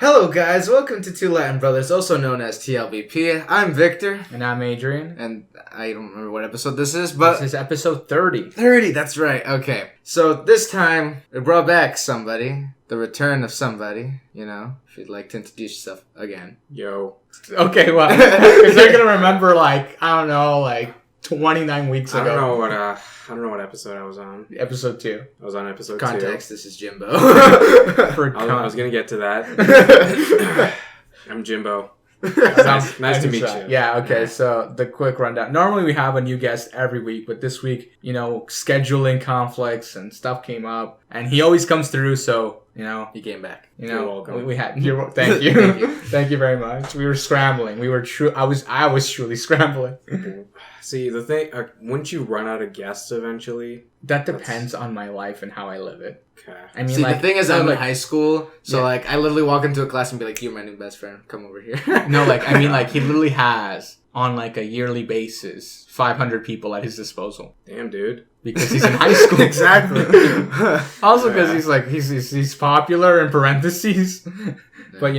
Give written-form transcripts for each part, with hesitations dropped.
Hello guys, welcome to Two Latin Brothers, also known as T.L.B.P. I'm Victor. And I'm Adrian. And I don't remember what episode this is, but... This is episode 30. 30, that's right, okay. So this time, we brought back somebody. The return of somebody, you know, if you'd like to introduce yourself again. Yo. Okay, well, because they're going to remember, 29 weeks ago. I don't know what episode I was on. Episode 2. I was on episode 2. Context, this is Jimbo. I was going to get to that. I'm Jimbo. Nice to meet you. Yeah, okay, so the quick rundown. Normally we have a new guest every week, but this week, scheduling conflicts and stuff came up, and he always comes through, so, he came back. You're welcome. Thank you. Thank you very much. We were scrambling. I was truly scrambling. See, the thing, wouldn't you run out of guests eventually? That depends on my life and how I live it. Okay. I mean, the thing is, I'm in high school, so, I literally walk into a class and be like, you're my new best friend. Come over here. No, he literally has, on, a yearly basis, 500 people at his disposal. Damn, dude. Because he's in high school. Exactly. Also, because he's popular in parentheses. But,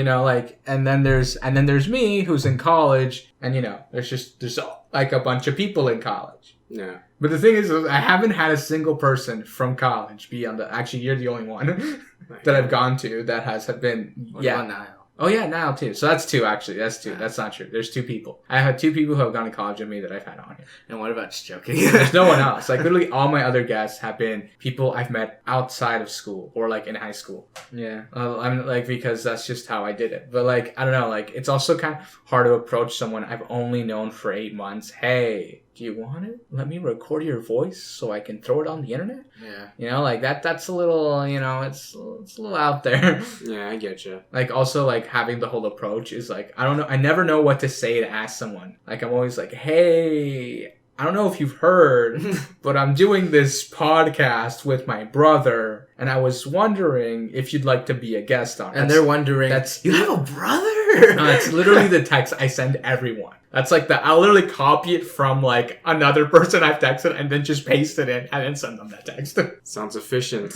and then there's me, who's in college, and, there's a bunch of people in college. Yeah. But the thing is, I haven't had a single person from college be on actually, you're the only one that I've gone to that has been, What about Niall? Oh, yeah, Niall, too. So that's 2, actually. That's 2. That's not true. There's 2 people. I have 2 people who have gone to college with me that I've had on here. And what about just joking? There's no one else. Literally all my other guests have been people I've met outside of school or, in high school. Yeah. I'm, because that's just how I did it. But, I don't know. It's also kind of hard to approach someone I've only known for 8 months. Hey, do you want it? Let me record your voice so I can throw it on the internet? Yeah. That's a little, it's a little out there. Yeah, I get you. Also, having the whole approach is, I don't know. I never know what to say to ask someone. I'm always hey, I don't know if you've heard, but I'm doing this podcast with my brother, and I was wondering if you'd like to be a guest on it. And they're wondering, you have a brother? No, it's literally the text I send everyone. That's I'll literally copy it from another person I've texted and then just paste it in and then send them that text. Sounds efficient.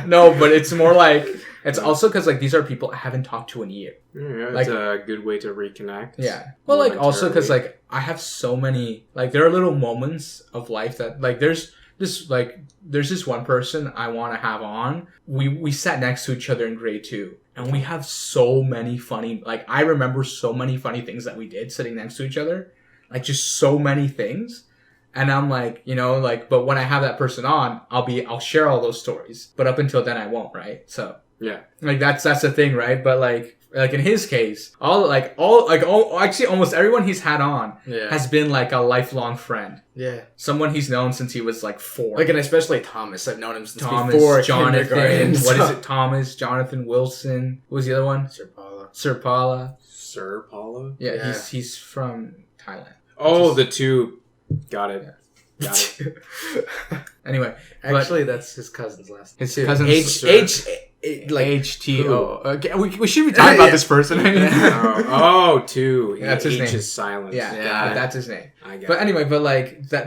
No, but it's more it's also because these are people I haven't talked to in a year. Yeah, it's a good way to reconnect. Yeah. Well, also because I have so many, there are little moments of life that there's this one person I want to have on. We sat next to each other in grade 2. And we have so many funny, I remember so many funny things that we did sitting next to each other. Just so many things. And I'm but when I have that person on, I'll share all those stories. But up until then, I won't, right? So. Yeah. That's the thing, right? But in his case, actually almost everyone he's had on has been a lifelong friend. Yeah. Someone he's known since he was 4. And especially Thomas. I've known him since Thomas, before Jonathan. kindergarten. What is it? Thomas, Jonathan, Wilson. What was the other one? Sir Paula. Yeah, he's from Thailand. Oh, the 2. Got it. Yeah. Got it. Anyway. Actually, that's his cousin's last name. His cousin's HTO. Okay, we should be talking about this person. 2. Yeah, that's his name. H is silent. Yeah, that's his name. I got but it. anyway, but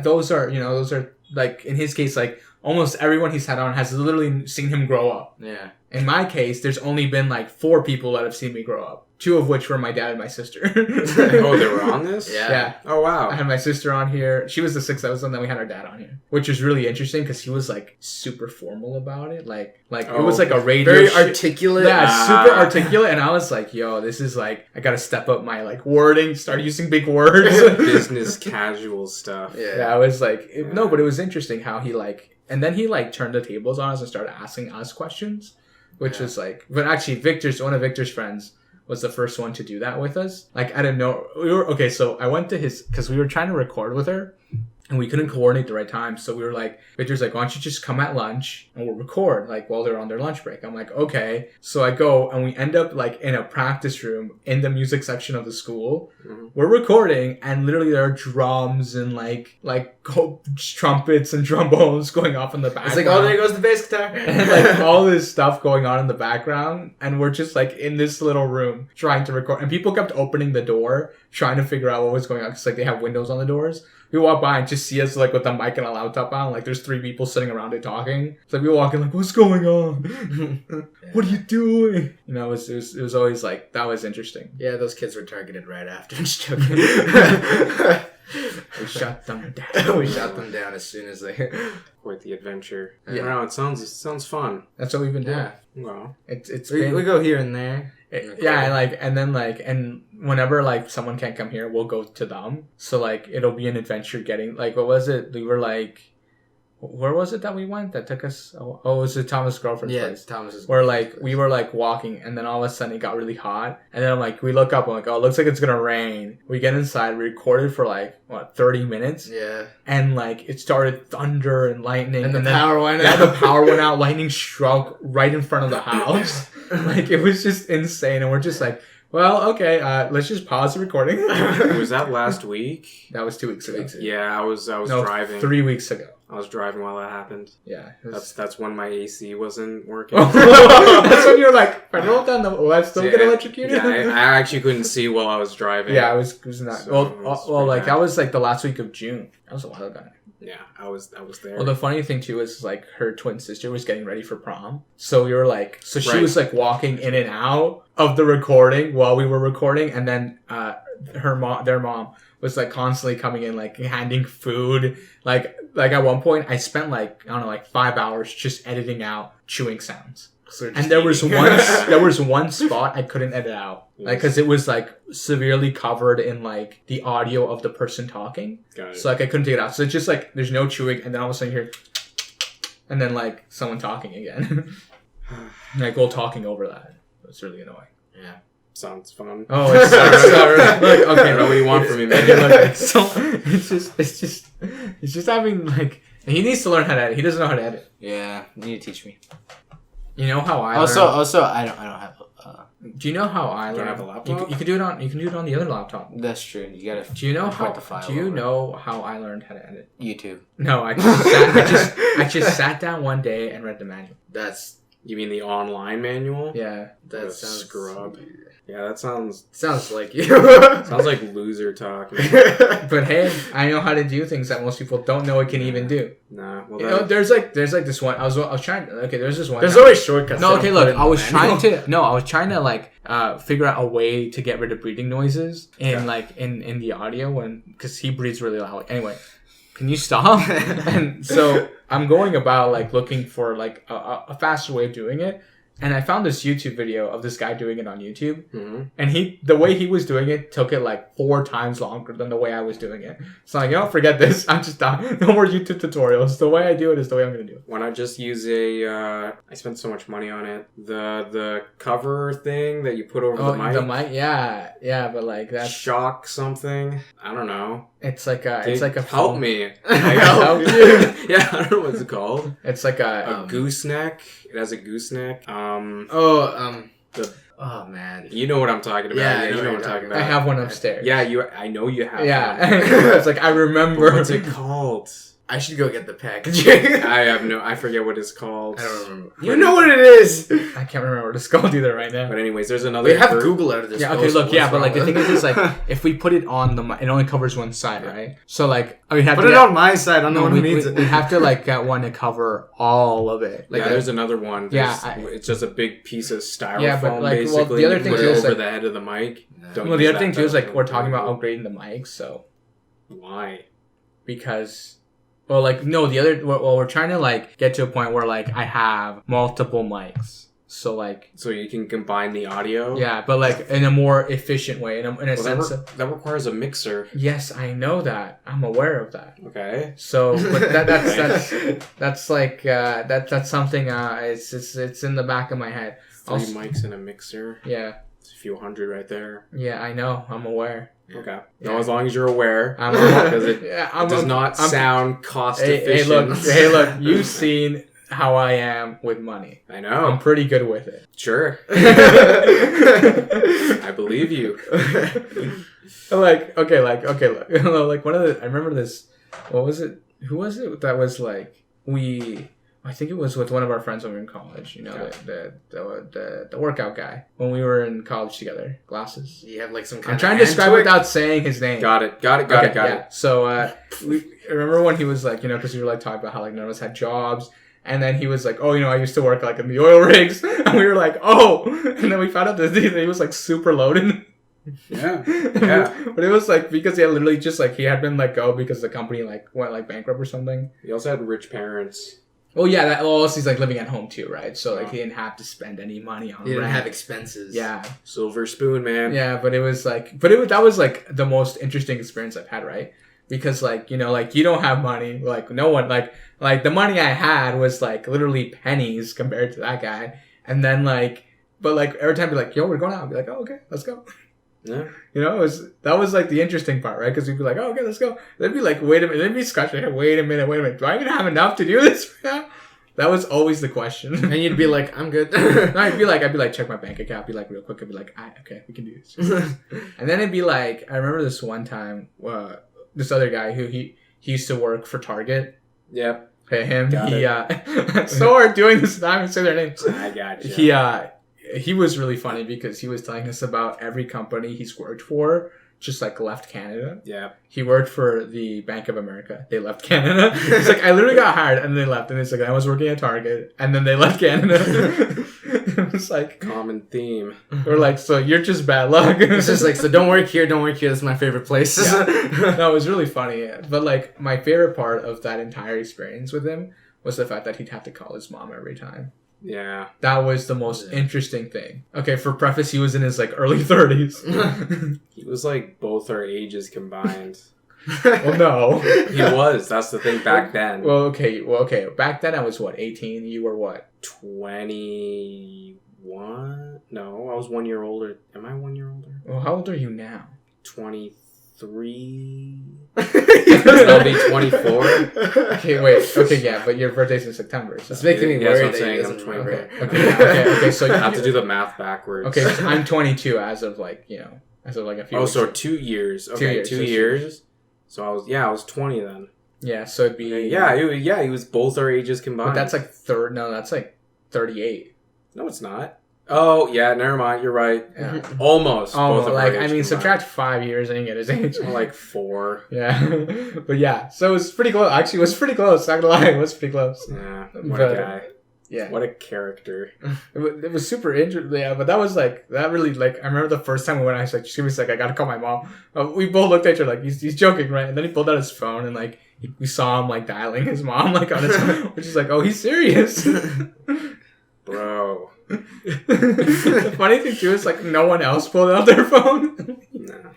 those are in his case, almost everyone he's had on has literally seen him grow up. Yeah. In my case, there's only been 4 people that have seen me grow up. 2 of which were my dad and my sister. Oh, they were on this? Yeah. Oh, wow. I had my sister on here. She was the 6th episode, and then we had our dad on here. Which was really interesting because he was super formal about it. It was a radio very articulate. Yeah, super articulate. And I was yo, this is I gotta step up my wording, start using big words. Business casual stuff. Yeah, I was no, but it was interesting how he and then he turned the tables on us and started asking us questions. Which was but actually one of Victor's friends was the first one to do that with us. I didn't know. So I went to because we were trying to record with her and we couldn't coordinate the right time. So we were Victor's why don't you just come at lunch and we'll record while they're on their lunch break. I'm okay. So I go and we end up in a practice room in the music section of the school. Mm-hmm. We're recording and literally there are drums and trumpets and trombones going off in the background. It's like, oh, there goes the bass guitar. And like all this stuff going on in the background, and we're just like in this little room trying to record, and people kept opening the door trying to figure out what was going on because like they have windows on the doors. We walk by and just see us like with the mic and a laptop on, like there's 3 people sitting around it talking. It's like we walk in like, what's going on? What are you doing? You know, it was always like, that was interesting. Yeah, those kids were targeted right after. I'm just joking. We shut them down. We shot them down as soon as they... Quite the adventure. Yeah. I don't know, it sounds fun. That's what we've been doing. Yeah. Well, We go here and there. And whenever like someone can't come here, we'll go to them. So like it'll be an adventure getting like, what was it? We were like, where was it that we went that took us? Oh, it was the Thomas' girlfriend's place. Thomas's. Where like we were like walking, and then all of a sudden it got really hot, and then I'm like, we look up, and like, oh, it looks like it's gonna rain. We get inside, we recorded for like 30 minutes, Yeah. and like it started thunder and lightning, And the then power went yeah, out. the power went out. Lightning struck right in front of the house. Like it was just insane, and we're just like, well, okay, let's just pause the recording. was that last week? That was 2 weeks ago. Yeah, I was No, driving. 3 weeks ago. I was driving while that happened. Yeah. That's when my AC wasn't working. That's when you're like, if I roll down the left, still get electrocuted. Yeah, I actually couldn't see while I was driving. Yeah, it was not. So it was Well, like pretty bad. that was like the last week of June. That was a while ago. Yeah, I was there. Well, the funny thing too is like her twin sister was getting ready for prom, so we were like, so she Right. was like walking in and out of the recording while we were recording, and then their mom was like constantly coming in, like handing food. Like at one point, I spent like, I don't know, like 5 hours just editing out chewing sounds. And there was one spot I couldn't edit out, like because it was like severely covered in like the audio of the person talking. Got it. So like I couldn't take it out. So it's just like there's no chewing, and then all of a sudden you hear, and then like someone talking again, like we're talking over that. It's really annoying. Yeah. Sounds fun. Oh, it's like, okay, I don't know what you want from me, man. It's just having like, he needs to learn how to edit. He doesn't know how to edit. Yeah. You need to teach me. You know how I Also, learned? I don't have. Do you know how I Don't learned? have a laptop? You can do it on the other laptop. That's true. You gotta. Do you know how? import the file Do you over. know how I learned how to edit? YouTube. No, I just sat down one day and read the manual. That's You mean the online manual? Yeah. that What a sounds scrub. Yeah, that sounds like you. like loser talk. But hey, I know how to do things that most people don't know it can even do. Nah, well, You know, there's like this one. I was trying. Okay, there's this one. There's always shortcuts. No, they okay, don't put look, in I the was manual. trying to like figure out a way to get rid of breathing noises in like in the audio because he breathes really loud. Anyway, can you stop? And so I'm going about like looking for like a faster way of doing it. And I found this YouTube video of this guy doing it on YouTube. Mm-hmm. And the way he was doing it took it like 4 times longer than the way I was doing it. So like, forget this. I'm just done. No more YouTube tutorials. The way I do it is the way I'm going to do it. Why not just use I spent so much money on it. The cover thing that you put over the mic. The mic, yeah, but like that's Shock something. I don't know. it's like a Help phone. me. Help you. Yeah, I don't know what it's called. It's like A gooseneck. It has a gooseneck. Oh man. You know what I'm talking about. Yeah, I you know know what what I'm talking I about. have one upstairs. Yeah, I know you have. Yeah. One. It's like I remember. What's it called? I should go get the packaging. I forget what it's called. I don't remember. You know what it is. I can't remember what it's called either right now. But anyways, there's another. We have Google out of this. Yeah, okay, look, yeah, but like the thing is like if we put it on the mic, it only covers one side, right? So like we have put to it get, on my side. I'm the no, one who needs it. we have to like get one to cover all of it. Like Yeah, there's another one. Yeah, It's just a big piece of styrofoam. Yeah, but, like, well, basically. the other You thing put too it is, over like- the head of the mic. Don't well, the use other thing that, too is though. like we're talking about upgrading the mics, so Why? because. Well, like no, we're trying to like get to a point where like I have multiple mics, so like So you can combine the audio. yeah, but like in a more efficient way, in a Well, sense. that requires a mixer. Yes, I know that. I'm aware of that. Okay. So, but that's like that's something. It's in the back of my head. 3 Also- mics and a mixer. Yeah, It's a few hundred right there. yeah, I know. I'm aware. Okay. Yeah. No, as long as you're aware. I'm Because it I'm, does not I'm- sound cost Hey, efficient. hey, look! You've seen how I am with money. I I'm know. pretty good with it. Sure. I believe you. Like okay, look. Like one of the I remember this what was it? Who was it that was like I think it was with one of our friends when we were in college. You know, the workout guy when we were in college together. Glasses. You have like some kind I'm trying to describe it without saying his name. Got it. So we remember when he was like, you know, because we were like talking about how like none of us had jobs. And then he was like, oh, you know, I used to work like in the oil rigs. And we were like, oh. And then we found out that he was like super loaded. Yeah. But it was like because he had literally just like he had been let go because the company like went like bankrupt or something. He also had rich parents. Oh yeah, that also he's like living at home too, right? So like he didn't have to spend any money on. He didn't have expenses. Yeah. Silver spoon, man. Yeah, but it was like, that was like the most interesting experience I've had, right? Because like, you know, like you don't have money, like no one, like the money I had was like literally pennies compared to that guy. And then like, but like every time I'd be like, yo, we're going out. I'd be like, oh, okay, let's go. Yeah. You know, that was like the interesting part, right? Because we'd be like, oh, okay, let's go. They'd be like, wait a minute. They'd be scratching their head. Wait a minute. Do I even have enough to do this? Yeah. That was always the question. And you'd be like, I'm good. No, I'd be like, check my bank account. I'd be like, real quick. I'd be like, okay, we can do this. And then it'd be like, I remember this one time, this other guy who he used to work for Target. Yep. Okay, him. So hard doing this. I don't even say their names. I got you. He was really funny because he was telling us about every company he's worked for, just like left Canada. Yeah. He worked for the Bank of America. They left Canada. It's like, I literally got hired and they left. And it's like, I was working at Target and then they left Canada. It's like... Common theme. We're like, so you're just bad luck. It's just like, so don't work here. This is my favorite place. Yeah. No, it was really funny. But like, my favorite part of that entire experience with him was the fact that he'd have to call his mom every time. Yeah. That was the most interesting thing. Okay, for preface, he was in his like early 30s. He was like both our ages combined. Well, no. He was. That's the thing back then. Well, okay. Back then I was what, 18? You were what? 21? No, I was 1 year older. Am I 1 year older? Well, how old are you now? 23. I'll be 24. Okay, wait. Okay, yeah, but your birthday's in September. So. It's making me worried. That's what I'm saying. I'm 23. Okay. So I have to do the math backwards. Okay, so I'm 22 as of like, you know, a few. Oh, so 2 years. Okay, 2 years. So I was 20 then. Yeah, so it'd be. He was both our ages combined. But that's like that's like 38. No, it's not. Oh, yeah, never mind. You're right. Yeah. Almost. Both like, I mean, subtract 5 years and you get his age. Like 4. Yeah. But yeah, so it was pretty close. Actually, it was pretty close. Not gonna lie, it was pretty close. Yeah. What a guy. Yeah. What a character. It was super interesting. Yeah, but that was like, that really, like, I remember the first time we went, I was like, just give me a sec, I gotta call my mom. We both looked at each other like, he's joking, right? And then he pulled out his phone and like, we saw him like dialing his mom like on his phone, which is like, oh, he's serious. Bro. The funny thing too is like no one else pulled out their phone. Nah.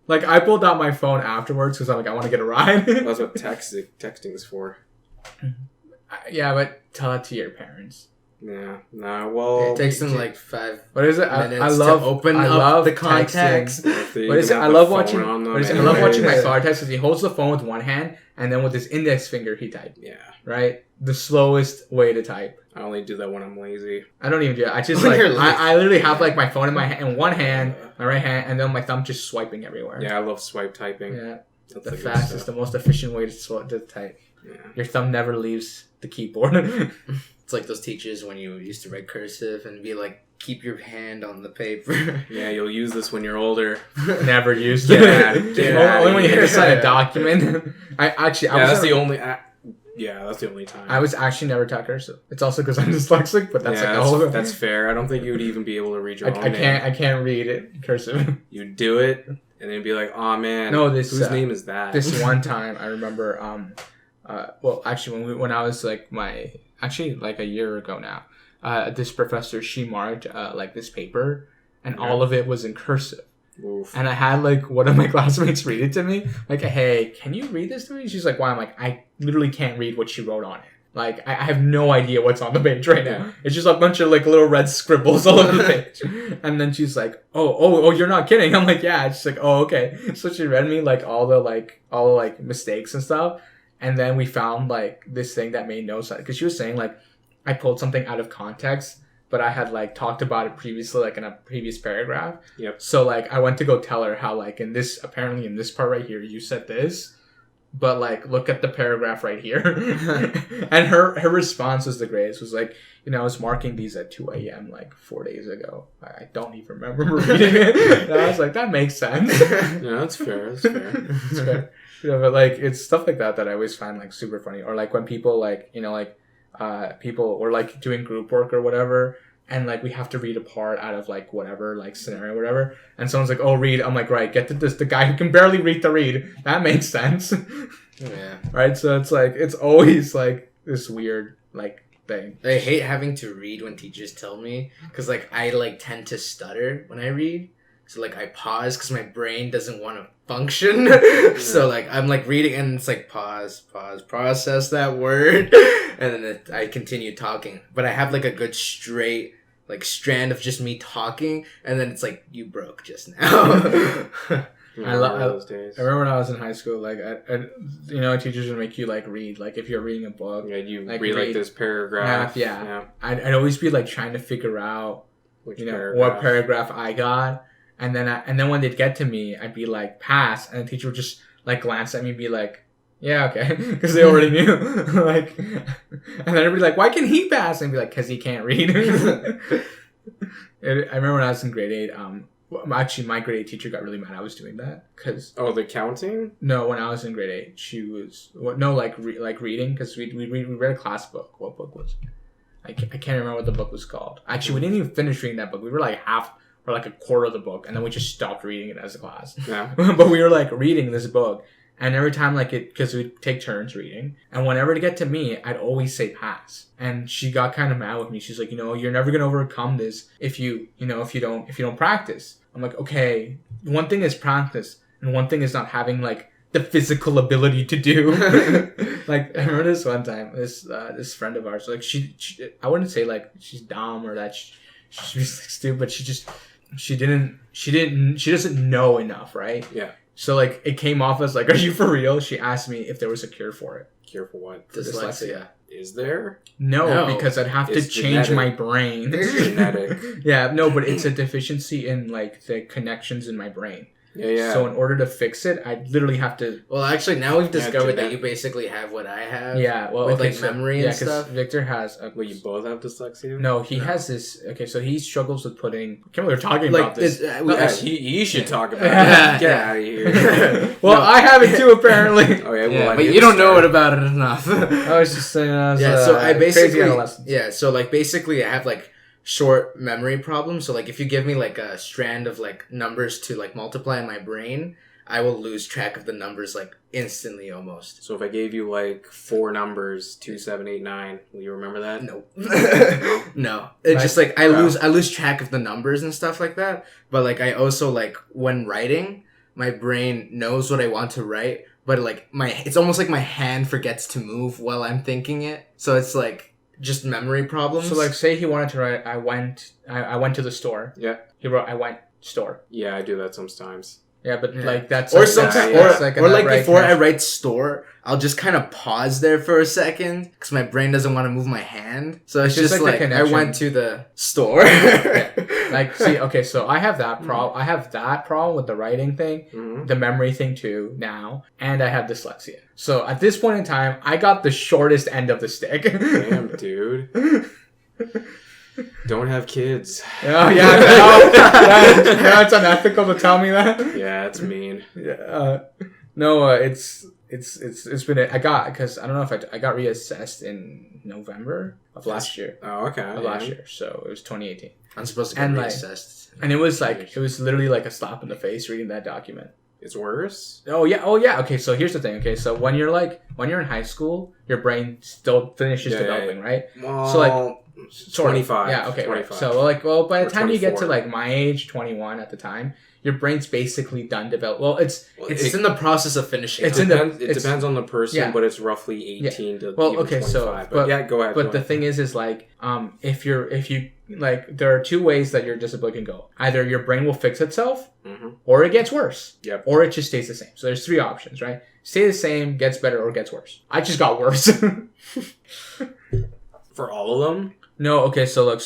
Like I pulled out my phone afterwards because I'm like I want to get a ride. That's what texting is for. Yeah, but tell it to your parents. Yeah, no. Well, it takes them like 5. What is it? I love the contacts. What is it? I love watching. What is it? I love watching my father text because he holds the phone with one hand and then with his index finger he types. Yeah. Right. The slowest way to type. I only do that when I'm lazy. I don't even do it. I just like I literally have like my phone in one hand, my right hand, and then my thumb just swiping everywhere. Yeah, I love swipe typing. Yeah, that's the fastest, the most efficient way to type. Yeah. Your thumb never leaves the keyboard. It's like those teachers when you used to write cursive and be like, keep your hand on the paper. Yeah, you'll use this when you're older. Never used it. Only when you have to sign a document. That's the only time. I was actually never taught cursive. It's also because I'm dyslexic, but that's that's fair. I don't think you would even be able to read your own name. I can't read it cursive. You do it, and then be like, "Oh man, whose name is that?" This one time, I remember. Well, actually, when I was like a year ago now, this professor, she marked like this paper, and all of it was in cursive. Oof. And I had like one of my classmates read it to me, like, "Hey, can you read this to me?" She's like, "Why?" I'm like, "I literally can't read what she wrote on it. Like, I have no idea what's on the page right now. It's just a bunch of like little red scribbles all over the page." And then she's like, "Oh, you're not kidding?" I'm like, "Yeah." She's like, "Oh, okay." So she read me like all the mistakes and stuff, and then we found like this thing that made no sense because she was saying like I pulled something out of context. But I had like talked about it previously, like in a previous paragraph. Yep. So like I went to go tell her how like in this part right here, you said this. but like look at the paragraph right here. And her response was the greatest. Was like, you know, I was marking these at 2 a.m. like 4 days ago. I don't even remember reading it. And I was like, that makes sense. Yeah, that's fair. That's fair. It's fair. You know, but like it's stuff like that I always find like super funny. Or like when people like, you know, like people or like doing group work or whatever, and like we have to read a part out of like whatever like scenario or whatever, and someone's like, oh, read. I'm like, right, get to this, the guy who can barely read to read. That makes sense. Yeah. Right, so it's like it's always like this weird like thing. I hate having to read when teachers tell me, because like I like tend to stutter when I read. So like I pause because my brain doesn't want to function. So like I'm like reading and it's like pause, process that word, and then I continue talking. But I have like a good straight like strand of just me talking, and then it's like you broke just now. I love those days. I remember when I was in high school, like I you know, teachers would make you like read, like if you're reading a book, yeah, you like, read like this paragraph. Yeah. I'd always be like trying to figure out which you know paragraph. what paragraph I got. And then when they'd get to me, I'd be like, pass. And the teacher would just like glance at me and be like, yeah, okay. Because they already knew. Like, and then everybody'd be like, why can he pass? And I'd be like, because he can't read. I remember when I was in grade 8, actually my grade 8 teacher got really mad I was doing that. Cause, oh, the counting? No, when I was in grade 8, she was, reading. Because we read a class book. What book was it? I can't remember what the book was called. Actually, we didn't even finish reading that book. We were like half... or like a quarter of the book, and then we just stopped reading it as a class. Yeah. But we were like reading this book, and every time like it, because we'd take turns reading, and whenever it get to me, I'd always say pass. And she got kind of mad with me. She's like, you know, you're never gonna overcome this if you don't practice. I'm like, okay, one thing is practice, and one thing is not having like the physical ability to do. Like I remember this one time, this friend of ours, like she I wouldn't say like she's dumb or that she's like stupid. She doesn't know enough, right? Yeah. So like it came off as like, are you for real? She asked me if there was a cure for it. Cure for what? Dyslexia. Is there? No, because I'd have to change genetic. my brain. It's genetic. Yeah, no, but it's a deficiency in like the connections in my brain. Yeah. So in order to fix it, I literally have to. Well, actually, now we've discovered that you basically have what I have. Yeah, well, with like memory and stuff. Victor has. Well, you both have dyslexia. No, he has this. Okay, so he struggles with putting. Can't we were talking about this? He should talk about it. Get out of here. Well, no. I have it too, apparently. Okay, well, but you don't know about it enough. I was just saying. So I basically. So like basically, I have like short memory problems. So like if you give me like a strand of like numbers to like multiply in my brain, I will lose track of the numbers like instantly almost. So if I gave you like 4 numbers, 2, 7, 8, 9, will you remember that? No. No. It's just like I lose track of the numbers and stuff like that. But like I also like when writing, my brain knows what I want to write, but like it's almost like my hand forgets to move while I'm thinking it. So it's like just memory problems. So like say he wanted to write I went to the store. Yeah. He wrote I went store. Yeah, I do that sometimes. Yeah, but like that's or sometimes or like before I write store, I'll just kind of pause there for a second because my brain doesn't want to move my hand. So it's just like I went to the store. Like see, okay, so I have that problem. I have that problem with the writing thing, the memory thing too now, and I have dyslexia. So at this point in time, I got the shortest end of the stick. Damn, dude. Don't have kids. Oh yeah, no, it's unethical to tell me that. Yeah, it's mean. Yeah, no, it's been I got because I don't know if I got reassessed in November of last year. Oh, okay. Of last year, so it was 2018. I'm supposed to get reassessed, and it was literally like a slap in the face reading that document. It's worse? Oh yeah. Okay, so here's the thing. Okay, so when you're in high school, your brain still finishes developing, right? Well, so like 25. Yeah, okay. 25. Right. So well, by the time 24. you get to like my age, 21 at the time, your brain's basically done developing. Well, it's in the process of finishing. It depends on the person, but it's roughly 18 to even 25. So but yeah, go ahead. But the thing is like if you like there are 2 ways that your disability can go. Either your brain will fix itself, or it gets worse. Yep. Or it just stays the same. So there's 3 options, right? Stay the same, gets better, or gets worse. I just got worse. For all of them? No, okay, so look,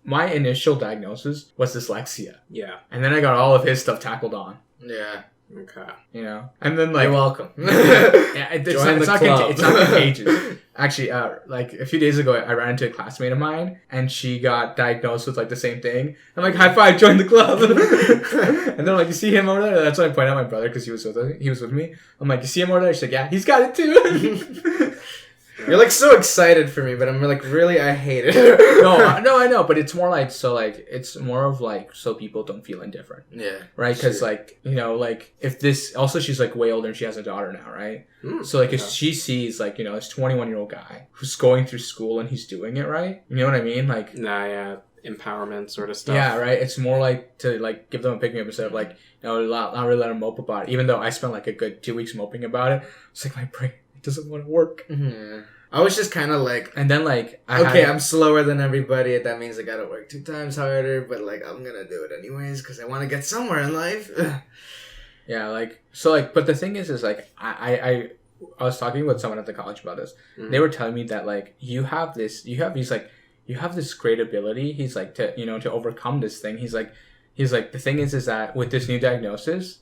my initial diagnosis was dyslexia. Yeah. And then I got all of his stuff tackled on. Yeah. Okay. You know, and then like you're welcome. Yeah, Join the not club. it's not contagious. Actually, like a few days ago, I ran into a classmate of mine, and she got diagnosed with like the same thing. I'm like, high five, join the club. And they're like, you see him over there? That's when I pointed out my brother because he was with me. I'm like, you see him over there? She's like, yeah, he's got it too. You're like so excited for me, but I'm like, really, I hate it. no, I know, but it's more like it's more of like so people don't feel indifferent. Yeah. Right? Because like, you know, like if this also she's like way older and she has a daughter now, right? So like if she sees like, you know, this 21-year-old guy who's going through school and he's doing it right, you know what I mean? Like empowerment sort of stuff. Yeah, right. It's more like to like give them a pick me up instead of like, you know, not really let them mope about it. Even though I spent like a good 2 weeks moping about it, it's like my brain doesn't want to work. Mm-hmm. I was just kind of like, and then like, I'm slower than everybody. That means I gotta work 2 times harder. But like, I'm gonna do it anyways because I want to get somewhere in life. Yeah, like so, like, but the thing is like, I was talking with someone at the college about this. Mm-hmm. They were telling me that like you have this great ability. He's like to overcome this thing. He's like the thing is that with this new diagnosis,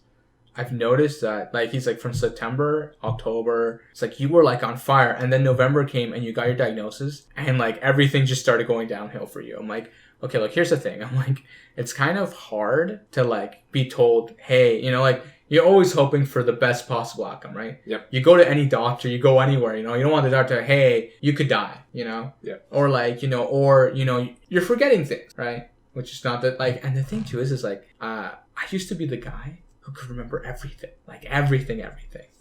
I've noticed that, like, he's like from September, October, it's like you were like on fire, and then November came and you got your diagnosis, and like everything just started going downhill for you. I'm like, okay, look, here's the thing. I'm like, it's kind of hard to like be told, hey, you know, like you're always hoping for the best possible outcome, right? Yep. You go to any doctor, you go anywhere, you know, you don't want the doctor, hey, you could die, you know? Yeah. Or like, you know, or, you know, you're forgetting things, right? Which is not that, like, and the thing too is like, I used to be the guy who could remember everything. Like, everything.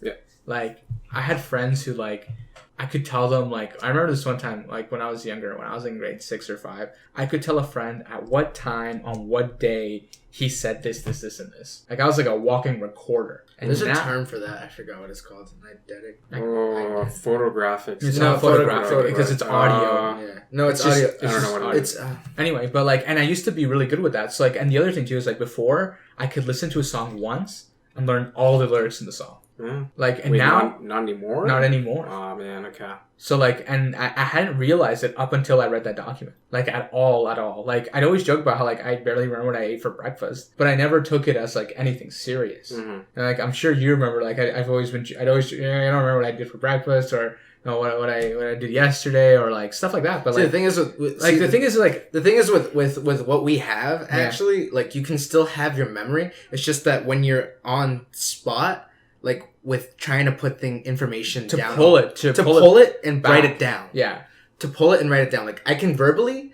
Yeah. Like, I had friends who, like, I could tell them, like, I remember this one time, like, when I was younger, when I was in grade 6 or 5, I could tell a friend at what time, on what day, he said this, and this. Like, I was like a walking recorder. And there's a term for that. I forgot what it's called. Eidetic. Photographic. It's not photographic because it's audio. Yeah. No, it's audio. I don't know what it is. Anyway, but like, and I used to be really good with that. So like, and the other thing too is like before, I could listen to a song once and learn all the lyrics in the song. Yeah. Like, and now not anymore. Not anymore. Oh man, okay. So like, and I hadn't realized it up until I read that document. Like at all. Like I'd always joke about how like I barely remember what I ate for breakfast, but I never took it as like anything serious. Mm-hmm. And like I'm sure you remember, like I don't remember what I did for breakfast or you know, what I did yesterday or like stuff like that. But like the thing is with what we have actually, like you can still have your memory. It's just that when you're on spot, like with trying to put information down, pull it and write it down. Yeah. To pull it and write it down. Like I can verbally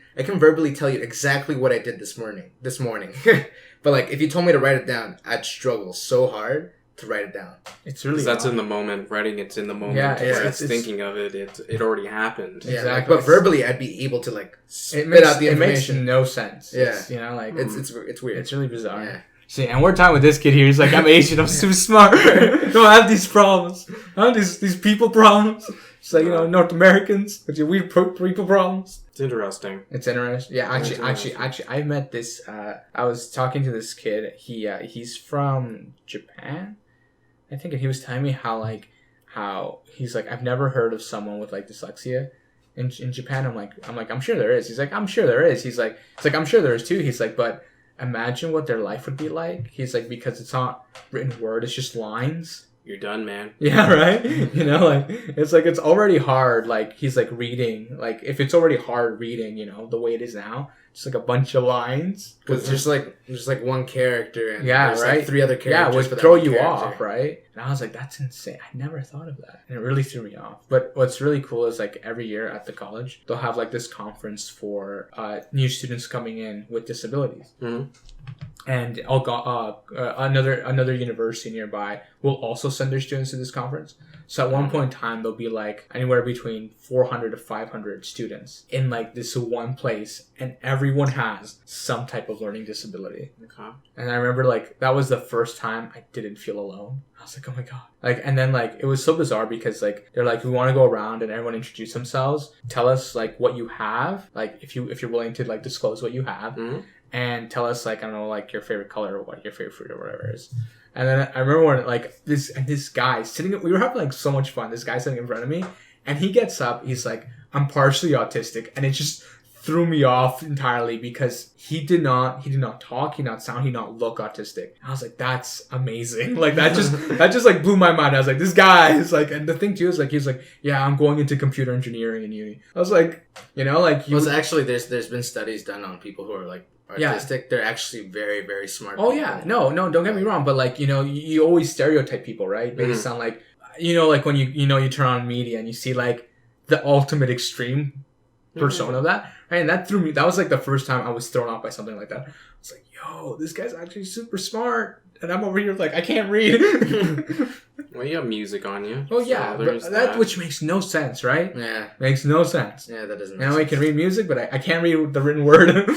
tell you exactly what I did this morning. But like if you told me to write it down, I'd struggle so hard to write it down. It's really that's in the moment. Writing it's in the moment. Yeah, it's thinking of it. It already happened. Yeah, exactly. But verbally, I'd be able to like spit out the information. It makes no sense. Yeah, you know, like it's weird. It's really bizarre. Yeah. See, and we're talking with this kid here. He's like, I'm Asian. I'm super smart. I don't have these problems. I have these people problems. It's like, you know, North Americans, which are weird people problems. It's interesting. It's interesting. Yeah, actually, I met this. I was talking to this kid. He's from Japan, I think, and he was telling me how he's like, I've never heard of someone with like dyslexia in Japan. I'm like, I'm sure there is. He's like, I'm sure there is. He's like, I'm sure there is too. He's like, but imagine what their life would be like. He's like, because it's not written word, it's just lines. You're done, man. Yeah, right? You know, like, it's like, it's already hard. Like, he's like reading, like, if it's already hard reading, you know, the way it is now, just like a bunch of lines. Because just like one character and there's right? Like 3 other characters. Yeah, would throw you off, right? And I was like, that's insane. I never thought of that. And it really threw me off. But what's really cool is like every year at the college, they'll have like this conference for new students coming in with disabilities. Mm-hmm. And another university nearby will also send their students to this conference. So at one point in time, there'll be like anywhere between 400 to 500 students in like this one place, and everyone has some type of learning disability. Okay. And I remember like that was the first time I didn't feel alone. I was like, oh my god. Like, and then like it was so bizarre because like they're like, we want to go around and everyone introduce themselves, tell us like what you have, like if you're willing to like disclose what you have. Mm-hmm. And tell us, like, I don't know, like, your favorite color or what your favorite fruit or whatever it is. And then I remember when, like, this guy sitting... We were having, like, so much fun. This guy sitting in front of me. And he gets up. He's like, I'm partially autistic. And it just threw me off entirely because he did not talk, he did not sound, he did not look autistic. I was like, that's amazing. Like that just like blew my mind. I was like, this guy is like, and the thing too is like, he's like, yeah, I'm going into computer engineering in uni. I was like, like well, actually there's been studies done on people who are like autistic. Yeah. They're actually very, very smart people. Yeah. No, don't get me wrong, but like, you always stereotype people, right? Based on like, like when you turn on media and you see like the ultimate extreme persona of that, right? And that threw me. That was like the first time I was thrown off by something like that. I was like, yo, this guy's actually super smart, and I'm over here like I can't read. Well, you have music on you. Oh yeah, so but that which makes no sense, right? Yeah, makes no sense. Yeah, that doesn't. I can read music, but I can't read the written word.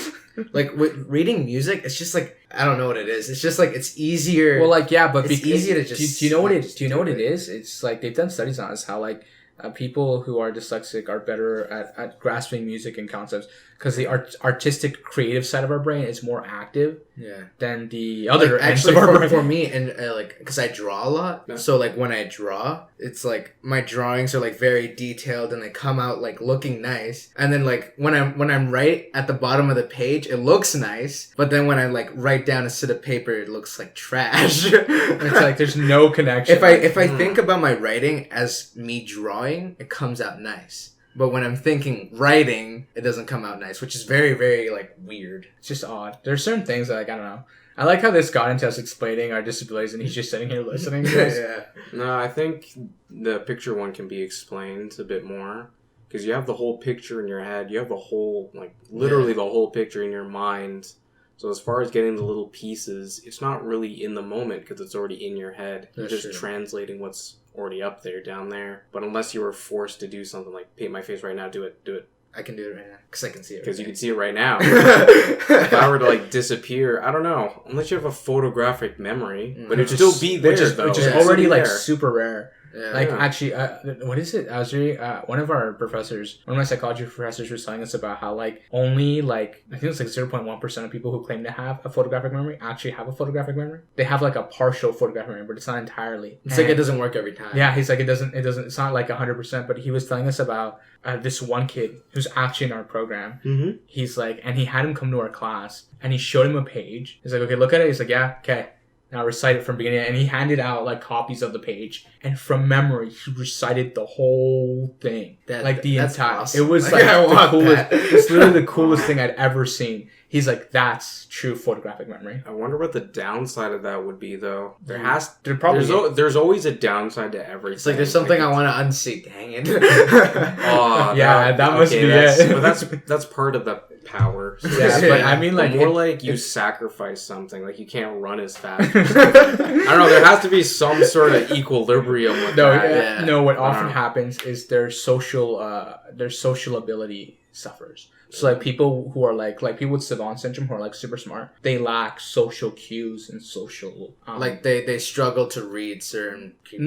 Like with reading music, it's just like I don't know what it is. It's just like it's easier. Well, like yeah, but it's easier to just. Do you know what it? Do you know what it is? It's like they've done studies on this how like. People who are dyslexic are better at grasping music and concepts because the artistic creative side of our brain is more active than the other ends of our brain. For me, and like because I draw a lot, so like when I draw, it's like my drawings are like very detailed and they come out like looking nice. And then like when I'm right at the bottom of the page, it looks nice, but then when I like write down a sheet of paper, it looks like trash. It's like there's no connection. If I think about my writing as me drawing, it comes out nice. But when I'm thinking writing, it doesn't come out nice, which is very, very like weird. It's just odd. There's certain things that like I don't know. I like how this got into us explaining our disabilities and he's just sitting here listening to us. Yeah. No, I think the picture one can be explained a bit more. Because you have the whole picture in your head. You have the whole, like, literally the whole picture in your mind. So as far as getting the little pieces, it's not really in the moment because it's already in your head. You're just translating what's already up there, down there. But unless you were forced to do something like paint my face right now, do it. I can do it right now because I can see it. Because you can see it right now. If I were to like disappear, I don't know. Unless you have a photographic memory, but it'd still be there, which is already like super rare. Yeah. Like actually, what is it? I was reading one of our professors, one of my psychology professors, was telling us about how like only like I think it's like 0.1% of people who claim to have a photographic memory actually have a photographic memory. They have like a partial photographic memory, but it's not entirely. It's like it doesn't work every time. Yeah, he's like it doesn't. It's not like 100%. But he was telling us about this one kid who's actually in our program. Mm-hmm. He's like, and he had him come to our class, and he showed him a page. He's like, okay, look at it. He's like, yeah, okay. Now recite it from beginning, and he handed out like copies of the page, and from memory he recited the whole thing, like the entire. Awesome. It was like the coolest. It's literally the coolest thing I'd ever seen. He's like, that's true photographic memory. I wonder what the downside of that would be, though. There's always a downside to everything. It's like there's something I want to unsee. Dang it! That must be it. But that's part of the power. So but I mean, like more like you sacrifice something. Like you can't run as fast. I don't know. There has to be some sort of equilibrium with that. No. What often happens is their social ability suffers. So like people who are like people with savant syndrome who are like super smart, they lack social cues and social like they struggle to read certain cues.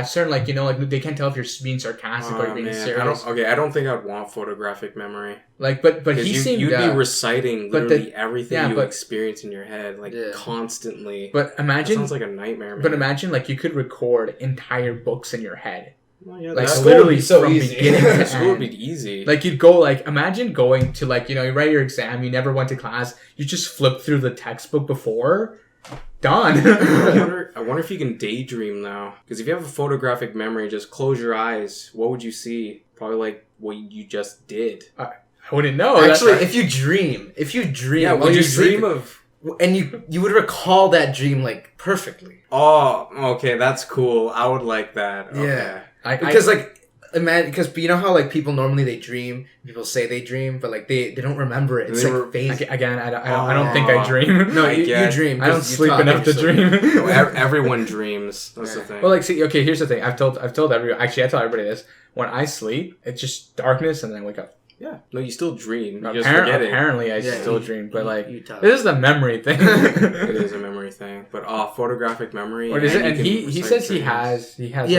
Certain like they can't tell if you're being sarcastic or being serious. I don't think I'd want photographic memory. Like but you'd be reciting literally everything you experience in your head constantly. But imagine that sounds like a nightmare. Man. But imagine like you could record entire books in your head. Well, yeah, like literally so from easy. beginning to end. School would be easy. Like you'd go like imagine going to like you write your exam, you never went to class, you just flip through the textbook before, done. I wonder if you can daydream though, because if you have a photographic memory, just close your eyes. What would you see? Probably like what you just did. I wouldn't know. Actually, if you dream, what you dream of. And you would recall that dream like perfectly. Oh, okay, that's cool. I would like that. Okay. Yeah. Because you know how like people normally they dream, people say they dream, but like they don't remember it. It's like phase. Again, I don't think I dream. No, you dream. I don't sleep enough to dream. No, everyone dreams. That's the thing. Well, like, see, okay, here's the thing. I tell everybody this. When I sleep, it's just darkness, and then I wake up. Yeah. No, you still dream. You just forget it. Apparently, I still dream, but like, this is the memory thing. It is a memory thing, but photographic memory. What is it? And he says he has. He has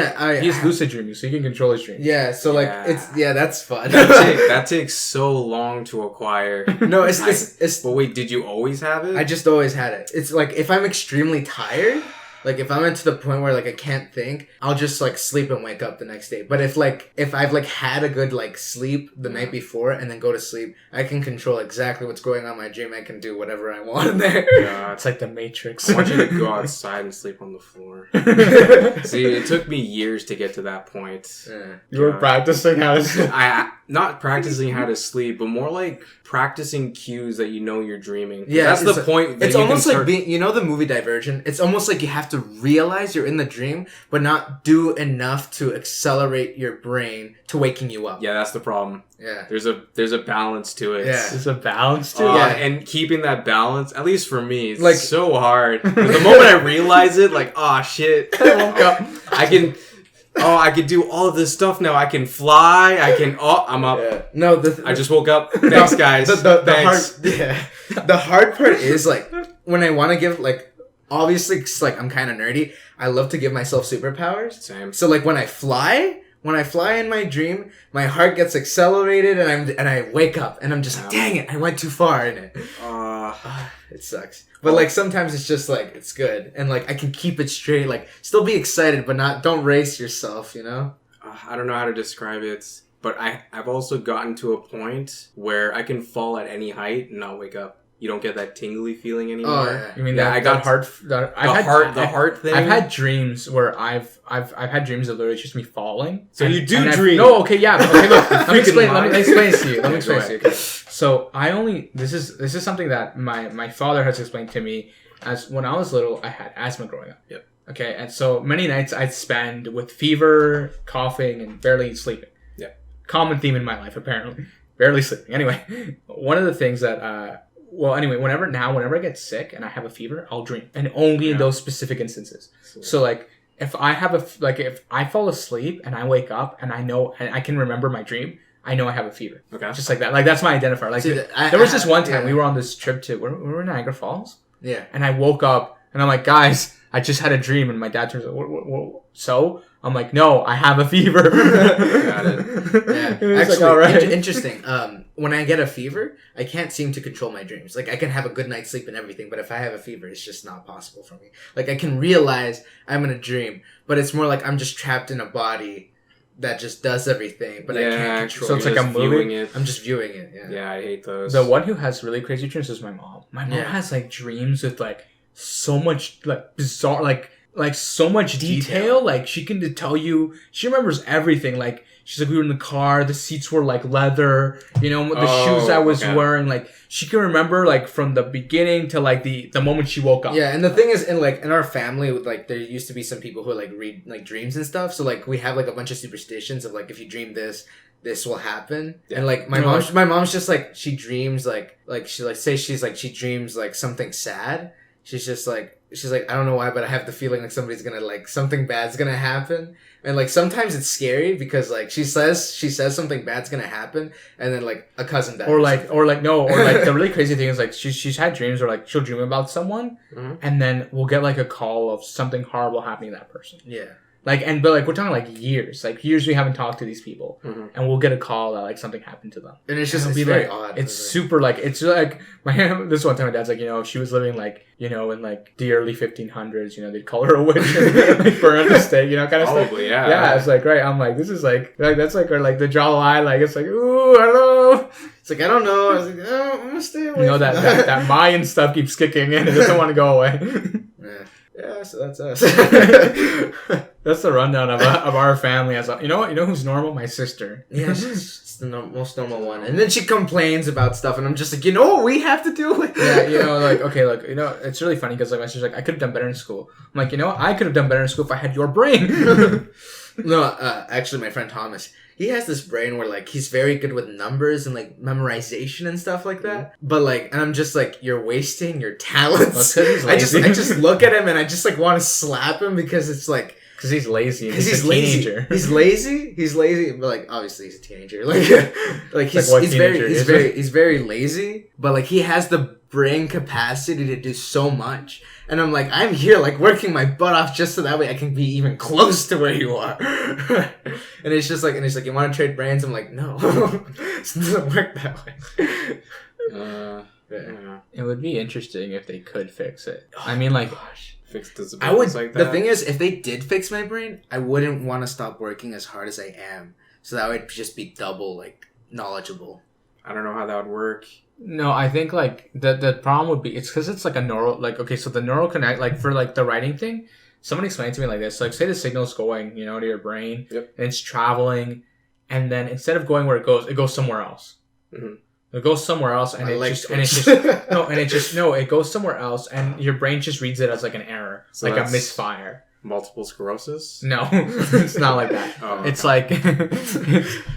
lucid dreaming, so he can control his dreams. Yeah. So like that's fun. that takes so long to acquire. No, it's. But wait, did you always have it? I just always had it. It's like if I'm extremely tired, Like if I'm into the point where like I can't think, I'll just like sleep and wake up the next day. But if I've like had a good like sleep the night before and then go to sleep, I can control exactly what's going on in my dream. I can do whatever I want in there. Yeah, It's like the Matrix. I want you to go outside and sleep on the floor. See, it took me years to get to that point. Yeah. You were practicing how to sleep. Not practicing how to sleep, but more like practicing cues that you know you're dreaming. Yeah, that's the point. That it's you almost can like start... being, you know, the movie Divergent. It's almost like you have to realize you're in the dream, but not do enough to accelerate your brain to waking you up. Yeah, that's the problem. Yeah, there's a balance to it. Yeah. There's a balance to it. Yeah. And keeping that balance, at least for me, it's like so hard. The moment I realize it, like, oh shit, I woke up. I can do all of this stuff now. I can fly. I'm up. Yeah. No, I just woke up. Thanks, guys. Thanks. The hard part is like when I want to give like, obviously, 'cause, like I'm kind of nerdy. I love to give myself superpowers. Same. So like when I fly in my dream, my heart gets accelerated and I wake up and I'm just like, dang it, I went too far in it. It sucks. But like sometimes it's just like it's good and like I can keep it straight, like still be excited but don't race yourself, you know? I don't know how to describe it, but I've also gotten to a point where I can fall at any height and not wake up. You don't get that tingly feeling anymore. Oh, yeah. You mean Yeah, that I got heart? The heart thing. I've had dreams where I've had dreams of literally just me falling. So and, you do and dream? No, okay, yeah. Okay, look. Let me explain it to you. Okay. So this is something that my father has explained to me. As when I was little, I had asthma growing up. Yep. Okay, and so many nights I'd spend with fever, coughing, and barely sleeping. Yeah. Common theme in my life, apparently. Barely sleeping. Anyway, one of the things that whenever I get sick and I have a fever, I'll dream, and only in those specific instances. So like if I fall asleep and I wake up and I know and I can remember my dream, I know I have a fever. Okay. Just like that. Like that's my identifier. Like there was this one time we were on this trip to we were in Niagara Falls. Yeah. And I woke up and I'm like, guys, I just had a dream, and my dad turns like, what? So I'm like, no, I have a fever. Got it. Yeah. Actually, like, all right. Interesting. When I get a fever, I can't seem to control my dreams. Like I can have a good night's sleep and everything, but if I have a fever, it's just not possible for me. Like I can realize I'm in a dream, but it's more like I'm just trapped in a body that just does everything, but I can't control. So it's it. like a movie. I'm just viewing it. Yeah. Yeah, I hate those. The one who has really crazy dreams is my mom. My mom has like dreams with like so much like bizarre like so much detail. Like she can tell you, she remembers everything. Like she's like, we were in the car, the seats were like leather, you know, the shoes I was wearing. Like she can remember like from the beginning to like the moment she woke up. Yeah, and the thing is, in our family, like there used to be some people who like read like dreams and stuff. So like we have like a bunch of superstitions of like if you dream this will happen. Yeah. And like my mom's just like she dreams like she like say she dreams like something sad. She's like I don't know why, but I have the feeling like somebody's gonna like something bad's gonna happen. And like sometimes it's scary because like she says something bad's gonna happen, and then like a cousin dies. Or like the really crazy thing is like she's had dreams where like she'll dream about someone, and then we'll get like a call of something horrible happening to that person. Yeah. But we're talking like years we haven't talked to these people, and we'll get a call that like something happened to them, and it's very odd. It's super like this one time my dad's like, you know, if she was living like, you know, in like the early 1500s, you know, they'd call her a witch and like burn her at the stake, you know, kind of stuff. Probably, yeah. Yeah, it's like right. I'm like, this is like that's like or like the jaw eye, like it's like ooh, hello. It's like I don't know. I was like, oh, I'm gonna stay away. You know that Mayan stuff keeps kicking in. It doesn't want to go away. Yeah, so that's us. That's the rundown of our family. As you know who's normal? My sister. Yeah, she's the most normal one. And then she complains about stuff, and I'm just like, you know what we have to do with? Yeah, you know, like okay, like you know, it's really funny because like my sister's like, I could have done better in school. I'm like, you know, I could have done better in school if I had your brain. No, actually, my friend Thomas, he has this brain where like he's very good with numbers and like memorization and stuff like that. But like, and I'm just like, you're wasting your talents. Well, I just look at him and I just like want to slap him because it's like. Because he's lazy. Because he's a teenager. He's lazy. He's lazy, but like obviously he's a teenager. Like he's very lazy. But like he has the brain capacity to do so much. And I'm like, I'm here like working my butt off just so that way I can be even close to where you are. And it's just like, you want to trade brains? I'm like, no, it doesn't work that way. It would be interesting if they could fix it. I mean, like, fix I would. disabilities like that. The thing is, if they did fix my brain, I wouldn't want to stop working as hard as I am. So that would just be double like knowledgeable. I don't know how that would work. No, I think like the problem would be it's because it's like a neural like okay, so the neural connect like for like the writing thing, someone explained to me like this. Like say the signal's going, you know, to your brain, Yep. and it's traveling, and then instead of going where it goes somewhere else. Mhm. It goes somewhere else, and I it like just and it Twitch. just it goes somewhere else, and your brain just reads it as like an error, So like a that's- misfire. Multiple sclerosis? No, it's not like that. Oh, It's okay. like it's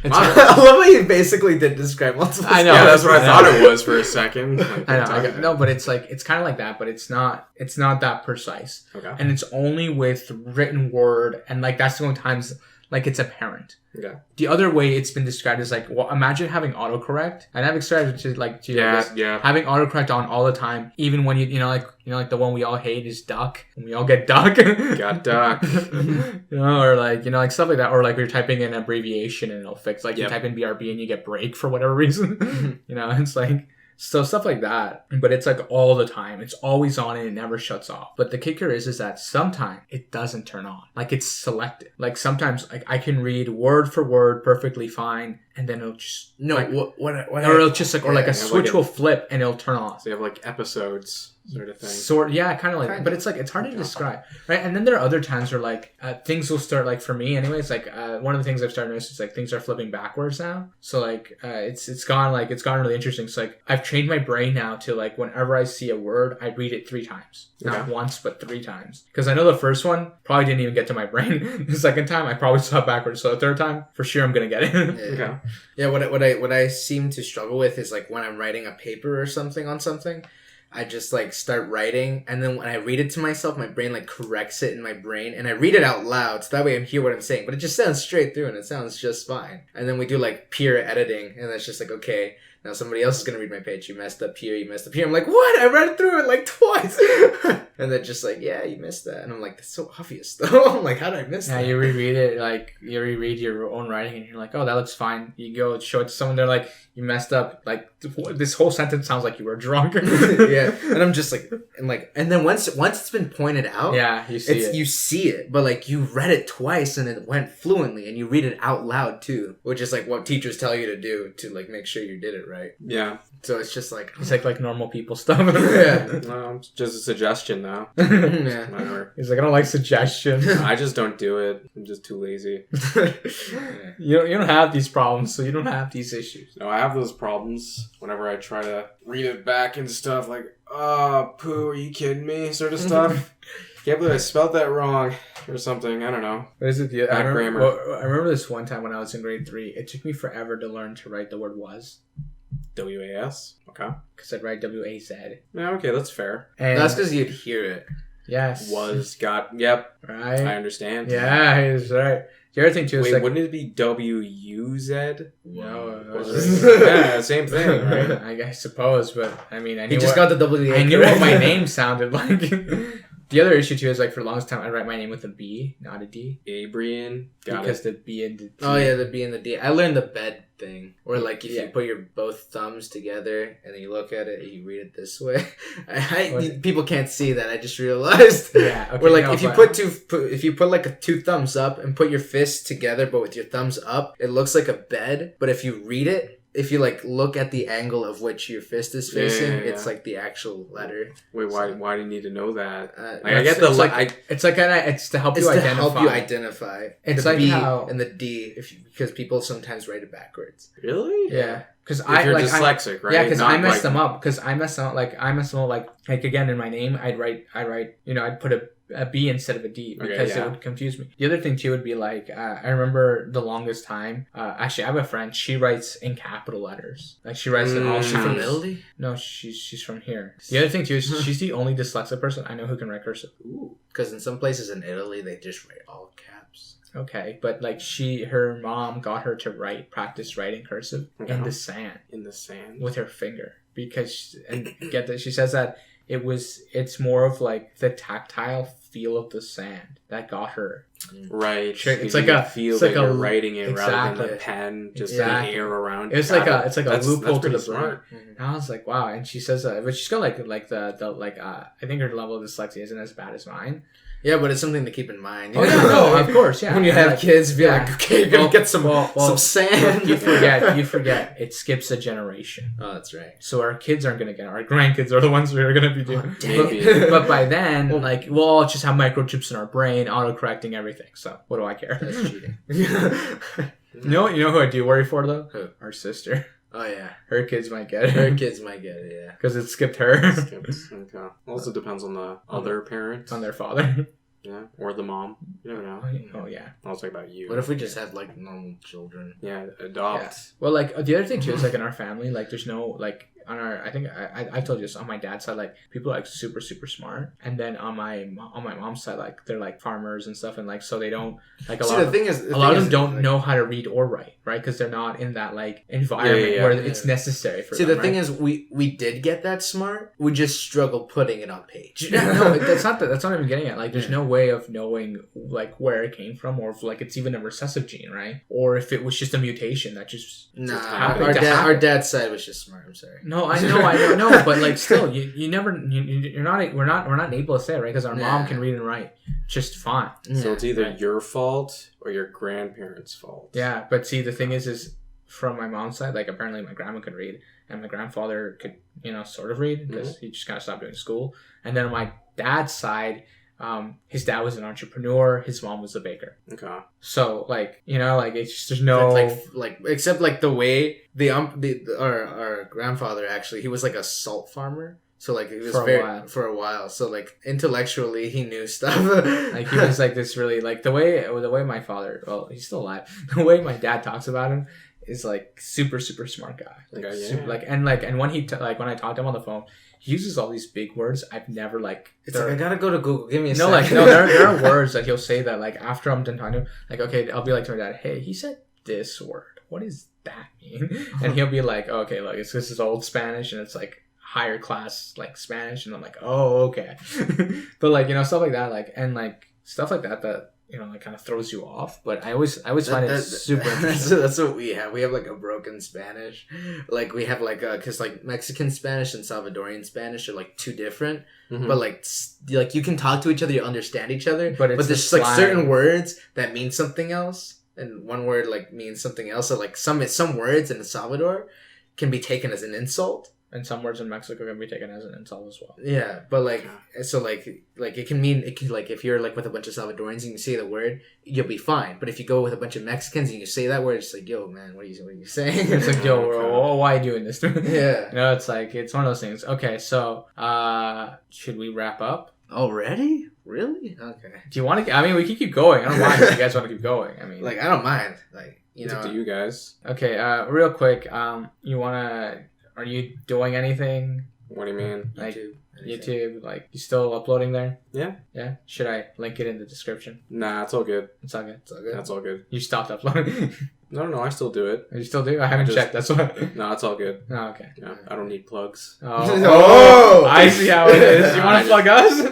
I love how you basically did describe multiple. I know. Yeah, that's what I I know. thought it was for a second. Like, I know. talking about. No, but it's like it's kind of like that, but it's not. It's not that precise, Okay. and it's only with written word, and like that's the only times like it's apparent. Okay. The other way it's been described is like, well, imagine having autocorrect, and I've described it to like to Yeah, this, yeah. having autocorrect on all the time, even when you know like the one we all hate is duck, and we all get duck. Got duck. You know, or like like stuff like that, or like you're typing in an abbreviation and it'll fix. Like you Yep. type in BRB and you get break for whatever reason. You know, it's like. So stuff like that, but it's like all the time. It's always on and it never shuts off. But the kicker is that sometimes it doesn't turn on. Like it's selective. Like sometimes like I can read word for word perfectly fine, and then it'll just No, like, what or it'll just like or like a yeah, switch like will flip and it'll turn off. So you have like episodes sort of thing. Sort yeah, kind of like that. Kinda. But it's like it's hard to describe, right? And then there are other times where like things will start like for me anyways. Like one of the things I've started to notice is like things are flipping backwards now. So like it's gotten really interesting. So like I've trained my brain now to like whenever I see a word, I read it 3 times, not Okay. once but 3 times. Because I know the first one probably didn't even get to my brain. The second time I probably saw it backwards. So the third time for sure I'm gonna get it. Yeah. Okay. Yeah, what I seem to struggle with is like when I'm writing a paper or something on something, I just like start writing, and then when I read it to myself, my brain like corrects it in my brain, and I read it out loud, so that way I hear what I'm saying, but it just sounds straight through and it sounds just fine. And then we do like peer editing, and it's just like, okay, now somebody else is gonna read my page. You messed up here, you messed up here. I'm like, what? I read through it like twice. And they're just like, yeah, you missed that. And I'm like, that's so obvious though. I'm like, how did I miss Yeah, that? you reread it, like, you reread your own writing, and you're like, oh, that looks fine. You go show it to someone, they're like, you messed up. Like, this whole sentence sounds like you were drunk. Yeah. And I'm just like, and then once it's been pointed out, Yeah, you see it. you see it, but like you read it twice and it went fluently, and you read it out loud too, which is like what teachers tell you to do to like make sure you did it right. Yeah. So it's just like, It's like normal people stuff. Yeah. Well, it's just a suggestion though. yeah. Whatever. He's like, I don't like suggestion. I just don't do it. I'm just too lazy. You don't have these problems, so you don't have these issues. No, I have those problems whenever I try to read it back and stuff like, oh, poo, are you kidding me? Sort of stuff. Can't believe I spelled that wrong or something. I don't know. What is it? I Bad remember, grammar. I remember this one time when I was in grade 3. It took me forever to learn to write the word was. WAS? Okay. Because I'd write W-A-Z. Yeah, okay, that's fair. And That's because you'd hear it. yes. Was, got, yep, Right? I understand. Yeah, he's right. The other thing, too, is Wait, like... wouldn't it be W-U-Z? No, Yeah, same thing, right? I suppose, but I mean, I knew You just what, got the W. I knew what my name sounded like. The other issue too is like for the longest time I write my name with a B, not a D, Abrian. Got because it. the B and the T. Oh yeah, the B and the D. I learned the bed thing, or like if Yeah. you put your both thumbs together and then you look at it and you read it this way. What? People can't see that. I just realized. Yeah, okay, or like no, if you but- if you put like two thumbs up and put your fists together, but with your thumbs up, it looks like a bed. But if you read it, if you like look at the angle of which your fist is facing, Yeah. it's like the actual letter. Wait, why do you need to know that? Like, I It's- get the it's like- it's like it's to help It's you to identify. help you identify. It's the like B how- and the D, because people sometimes write it backwards. really? Yeah, because If you're dyslexic, right? Yeah, because I Not messed like- them up. Because I messed them up. Like again in my name, I'd write. I'd put a B instead of a D Okay, because yeah. it would confuse me. The other thing too would be like I remember the longest time. Actually, I have a friend. She writes in capital letters. Like she writes in all Mm. She from caps. Italy? No, she's from here. The other thing too is she's the only dyslexic person I know who can write cursive. Ooh. Because in some places in Italy, they just write all caps. Okay, but like her mom got her to practice writing cursive in the sand In the sand. with her finger because and get that she says that it's more of like the tactile feel of the sand that got her Right. Trick. It's You like can a feel it's that like you're a writing it rather than exactly. the pen, just Exactly. the air around. It's like a That's loophole to pretty the brain. smart. And I was like, wow. And she says, but she's got like I think her level of dyslexia isn't as bad as mine. Yeah, but it's something to keep in mind. Oh yeah, no, of course, yeah. When you have kids, be like, okay, you're gonna get some sand. You forget. It skips a generation. Oh, that's right. So our kids aren't gonna get it. Our grandkids are the ones who are gonna be doing. Maybe. But by then, like, we'll all just have microchips in our brain, auto-correcting everything. So what do I care? That's cheating. You know who I do worry for though? Who? Our sister. Oh yeah, Her kids might get it. her kids might get it. Yeah. Because it skipped her Okay. Also depends on the other parent. on their father. Yeah. Or the mom. You never know. Oh yeah. I'll talk about you. What if we just had like normal children? Yeah, adopt. Yeah. Well, like the other thing too is like in our family, like there's no like on our. I think I've told you this on my dad's side. Like people are like super smart, and then on my mom's side, like they're like farmers and stuff, and like so they don't like a See, lot. the thing is, A lot of them don't know how to read or write, right? Because they're not in that like environment where it's necessary for See, them. the thing is, we did get that smart. We just struggle putting it on page. No, that's not what I'm getting at. Like, there's no way of knowing like where it came from, or if like it's even a recessive gene, right? Or if it was just a mutation that just Nah, happened our dad's side was just smart. I'm sorry. No, I know, but like still, you never, we're not able to say it, right? Because our mom can read and write just fine. So it's either right. your fault or your grandparents' fault. Yeah, but see, the thing is from my mom's side, like apparently my grandma could read, and my grandfather could, sort of read because he just kind of stopped doing school. And then on my dad's side, his dad was an entrepreneur, his mom was a baker. Okay. So like, it's just there's no like except like the way our grandfather actually, he was like a salt farmer. So like it was for a while. So like intellectually he knew stuff. Like he was like this really like the way my father, well, he's still alive. The way my dad talks about him is like super smart guy. Like Okay, yeah. super, and when he when I talk to him on the phone, he uses all these big words I've never like. It's like I gotta go to Google. Give me a second. There are words that he'll say that like after I'm done talking to him, like okay, I'll be like to my dad, hey, he said this word. What does that mean? And he'll be like, oh, okay, look, this is old Spanish and it's like higher class like Spanish, and I'm like, oh, okay. But like stuff like that, like and like stuff like that like kind of throws you off. But I always find it super interesting. That's what we have. We have like a broken Spanish. Like we have like because like Mexican Spanish and Salvadorian Spanish are like two different. Mm-hmm. But like you can talk to each other, you understand each other. But there's like certain words that mean something else, and one word like means something else. So like some words in El Salvador can be taken as an insult. And some words in Mexico can be taken as an insult as well. Yeah, but like, so like it can like if you're like with a bunch of Salvadorians and you say the word, you'll be fine. But if you go with a bunch of Mexicans and you say that word, it's like, yo, man, what are you saying? It's like, yo, why are you doing this? Yeah. It's like, it's one of those things. Okay, so, should we wrap up? Already? Really? Okay. Do you want to, we can keep going. I don't mind if you guys want to keep going. Like, I don't mind. Like, it's up to you guys. Okay, real quick, are you doing anything? What do you mean? Like YouTube, like you still uploading there? Yeah. Yeah. Should I link it in the description? Nah, it's all good. It's all good. That's all good. You stopped uploading? No, I still do it. You still do? I haven't checked. That's why. No, it's all good. Oh, okay. Yeah, I don't need plugs. Oh, I see how it is. You want to plug us?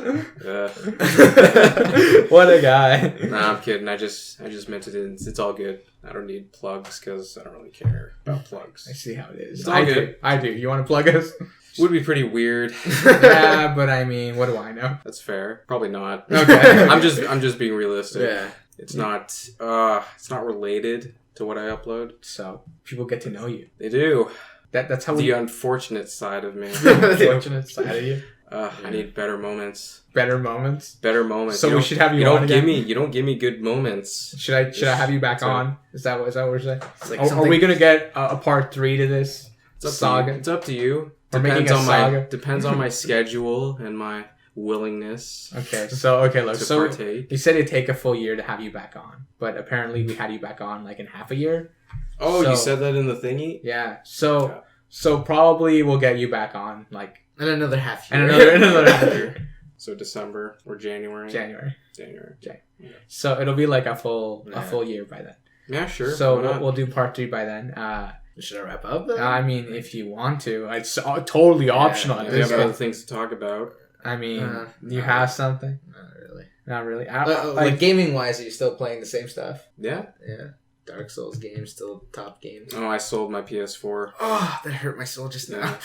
What a guy. Nah, I'm kidding. I just meant it. It's all good. I don't need plugs because I don't really care about plugs. I see how it is. It's all good. I do. You want to plug us? Would be pretty weird. Yeah, but what do I know? That's fair. Probably not. Okay. I'm just being realistic. Yeah. It's not related to what I upload. So people get to know you. They do. That's how the unfortunate side of me. The unfortunate side of you. I need better moments. Better moments. So we should have you. You on don't again? you don't give me good moments. Should I have you back on? Is that what we're saying? Like are we gonna get a part 3 to this saga? It's up to you. Depends on my schedule and my willingness. Okay. So look. So partake. you said it'd take a full year to have you back on, but apparently we had you back on like in half a year. Oh, you said that in the thingy? Yeah. So probably we'll get you back on like in another half year. And another half year. So December or January. January. Okay. Yeah. So it'll be like a full year by then. Yeah, sure. So we'll do part 3 by then. Should I wrap up then? I mean, if you want to, it's totally optional. We have other things to talk about. I mean, you have something? Not really. Not really. Like gaming wise, are you still playing the same stuff? Yeah. Yeah. Dark Souls games, still top games. Oh, I sold my PS4. Oh, that hurt my soul just now.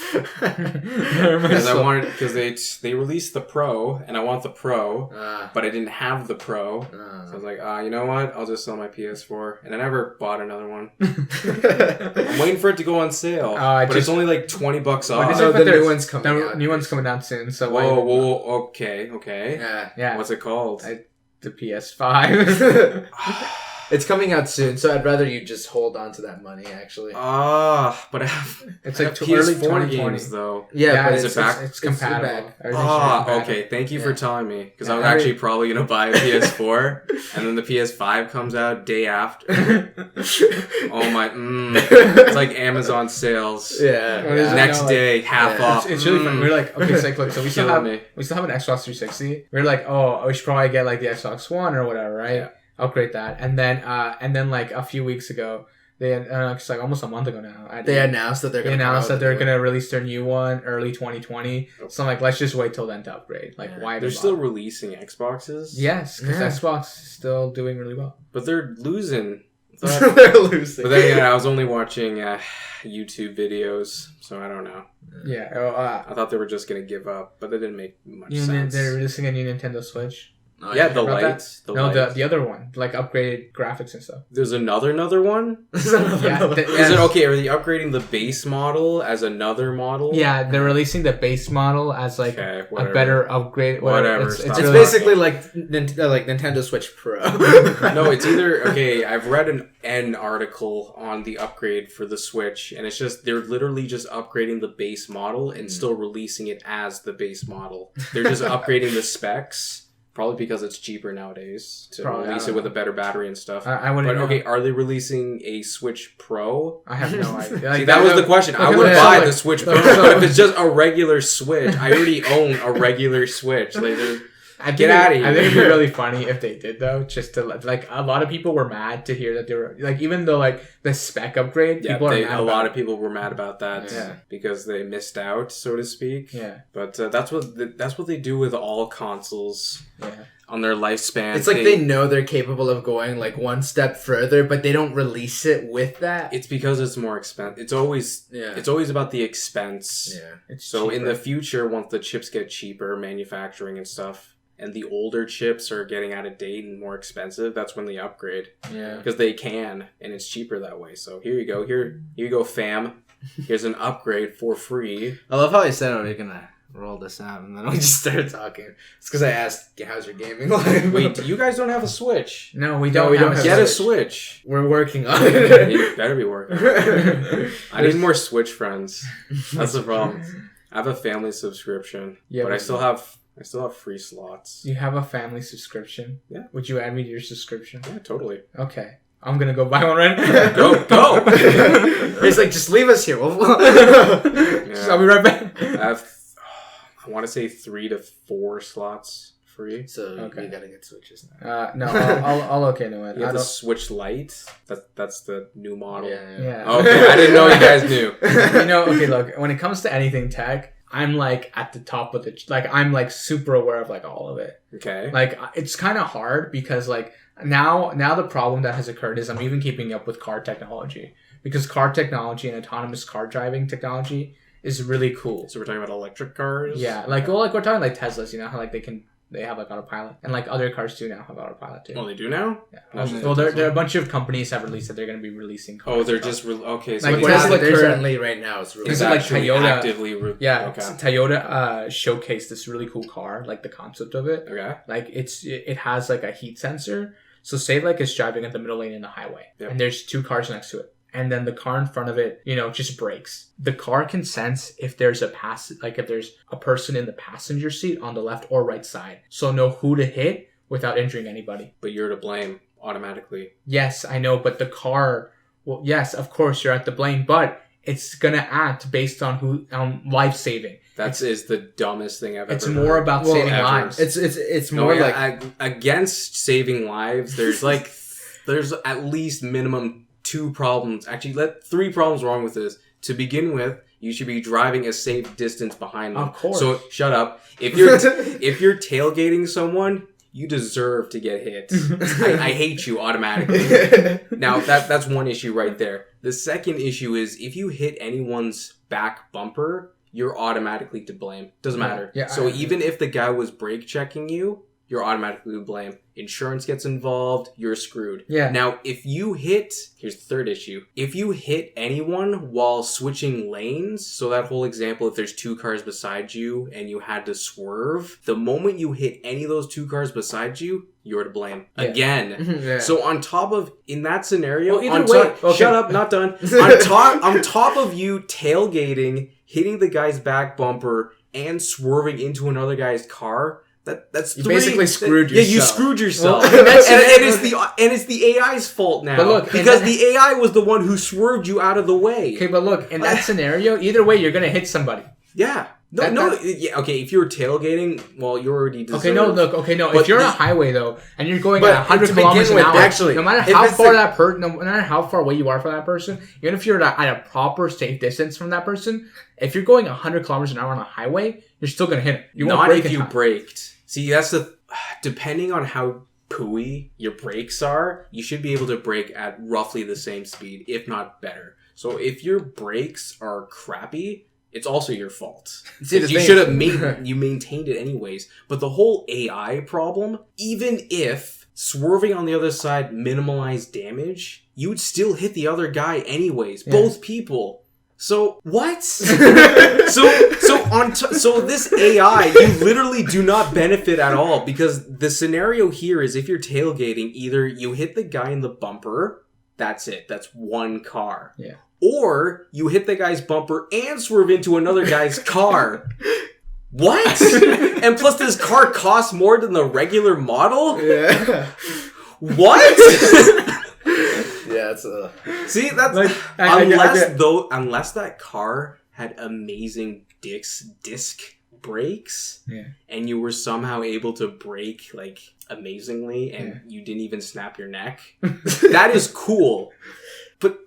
Because they released the Pro, and I want the Pro, but I didn't have the Pro. So I was like, you know what? I'll just sell my PS4, and I never bought another one. I'm waiting for it to go on sale, but it's only like $20 off. So the new one's coming out. The new one's coming out soon. So whoa, okay. Yeah. What's it called? The PS5. It's coming out soon, so I'd rather you just hold on to that money, actually. But I have it's like early PS4 games though. Yeah, but it's compatible. Okay. Thank you for telling me, because I was actually probably gonna buy a PS4, and then the PS5 comes out day after. Oh my! It's like Amazon sales. Yeah. Next day, half off. It's really fun. We're like, okay, so we still have an Xbox 360. We're like, oh, we should probably get like the Xbox One or whatever, right? Yeah. Upgrade that, and then like a few weeks ago, it's like almost a month ago now. They announced that they're gonna release their new one early 2020. So I'm like, let's just wait till then to upgrade. Like, why? They're still releasing Xboxes. Yes, because Xbox is still doing really well, but they're losing. They're losing. But then I was only watching YouTube videos, so I don't know. Yeah, I thought they were just gonna give up, but that didn't make much sense. They're releasing a new Nintendo Switch. Oh, yeah, the light. The other one, like upgraded graphics and stuff. There's another one. Is it okay? Are they upgrading the base model as another model? Yeah, they're releasing the base model as like a better upgrade. Whatever. It's really basically like Nintendo Switch Pro. No, it's either okay. I've read an article on the upgrade for the Switch, and it's just they're literally just upgrading the base model and still releasing it as the base model. They're just upgrading the specs. Probably because it's cheaper nowadays to release it with a better battery and stuff. Are they releasing a Switch Pro? I have no idea. See, that was the question. I would buy the Switch Pro, but if it's just a regular Switch, I already own a regular Switch. Get out of here. I think it'd be really funny if they did though. Just to like, a lot of people were mad to hear that they were like, even though like the spec upgrade, a lot of people were mad about that because they missed out, so to speak. Yeah, but that's what they do with all consoles. Yeah. On their lifespan, it's like they know they're capable of going like one step further, but they don't release it with that. It's because it's more expensive. It's always about the expense. Yeah, it's so cheaper. In the future, once the chips get cheaper, manufacturing and stuff. And the older chips are getting out of date and more expensive. That's when they upgrade. Yeah. Because they can, and it's cheaper that way. So here you go. Here you go, fam. Here's an upgrade for free. I love how I said, we're going to roll this out, and then we just started talking. It's because I asked, how's your gaming life? Wait, you guys don't have a Switch? No, we don't. Get a Switch. We're working on it. You better be working on it. I need more Switch friends. That's the problem. I have a family subscription, but I still have free slots. You have a family subscription? Yeah. Would you add me to your subscription? Yeah, totally. Okay. I'm going to go buy one right now. Go! He's like, just leave us here. I'll be right back. I want to say 3 to 4 slots free. So you gotta get Switches now. No, I'll okay no it. You have the Switch Lite. That's the new model. Yeah. Okay, I didn't know you guys knew. Okay, look, when it comes to anything tech, I'm like at the top of I'm like super aware of like all of it. Okay. Like it's kind of hard because like now the problem that has occurred is I'm even keeping up with car technology because car technology and autonomous car driving technology is really cool. So we're talking about electric cars? Yeah. Like we're talking like Teslas, you know, how like they have like autopilot, and like other cars do now have autopilot too. Oh, they do now? Yeah. Well, there are a bunch of companies have released that they're going to be releasing cars. Oh, they're just okay. So like Tesla currently right now is like Toyota actively. Toyota showcased this really cool car, like the concept of it. Okay. Like it has like a heat sensor. So say like it's driving in the middle lane in the highway, and there's 2 cars next to it. And then the car in front of it, just brakes. The car can sense if there's if there's a person in the passenger seat on the left or right side. So know who to hit without injuring anybody. But you're to blame automatically. Yes, I know. But the car, well, yes, of course you're at the blame, but it's gonna act based on life saving. That is the dumbest thing I've ever heard. It's more about saving lives. It's more against saving lives. There's there's at least minimum 2 problems. Actually, 3 problems wrong with this. To begin with, you should be driving a safe distance behind them. Of course. So shut up. If you're tailgating someone, you deserve to get hit. I hate you automatically. Now, that's one issue right there. The second issue is if you hit anyone's back bumper, you're automatically to blame. Doesn't matter. Yeah, so even if the guy was brake checking you, you're automatically to blame. Insurance gets involved, you're screwed. Yeah. Now, if you hit... Here's the third issue. If you hit anyone while switching lanes, so that whole example, if there's two cars beside you and you had to swerve, the moment you hit any of those two cars beside you, you're to blame. Yeah. Again. Yeah. So on top of... In that scenario... Well, either way... Okay. Shut up, not done. on top of you tailgating, hitting the guy's back bumper, and swerving into another guy's car... That's you basically screwed yourself. Yeah, you screwed yourself. Well, and it's the AI's fault now. But look, because the AI was the one who swerved you out of the way. Okay, but look, in that scenario, either way, you're gonna hit somebody. Yeah. Yeah, okay, if you're tailgating, well, you already deserve... No. If you're on a highway, though, and you're going But at 100 to begin kilometers an with, hour, actually, no matter if how it's far like- no matter how far away you are from that person, even if you're at a proper safe distance from that person, if you're going 100 kilometers an hour on a highway, you're still gonna hit him. You won't Not brake if in you time. braked. See, that's the... Depending on how pooey your brakes are, you should be able to brake at roughly the same speed, if not better. So if your brakes are crappy... It's also your fault. See, the You thing should is- have you maintained it anyways. But the whole AI problem, even if swerving on the other side minimalized damage, you would still hit the other guy anyways. Yeah. Both people. So what? so this AI, you literally do not benefit at all because the scenario here is if you're tailgating, either you hit the guy in the bumper, that's it. That's one car. Yeah. Or you hit the guy's bumper and swerve into another guy's car. What? And plus this car costs more than the regular model? Yeah. What? Yeah, it's a... See, that's... Like, unless that car had amazing disc brakes, and you were somehow able to brake, like, amazingly, and you didn't even snap your neck, that is cool. But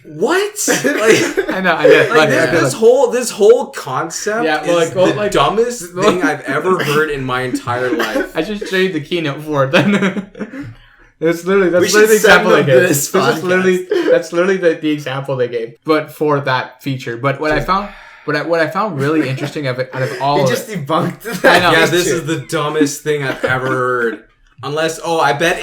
what? Like, I get like this whole concept is the dumbest thing I've ever heard in my entire life. I just showed you the keynote for it then. That's literally the should example they send gave. them this podcast. That's literally the example they gave, but for that feature. But what I found really interesting out of all He of just it, debunked that. I know. Yeah, this is the dumbest thing I've ever heard. Unless, I bet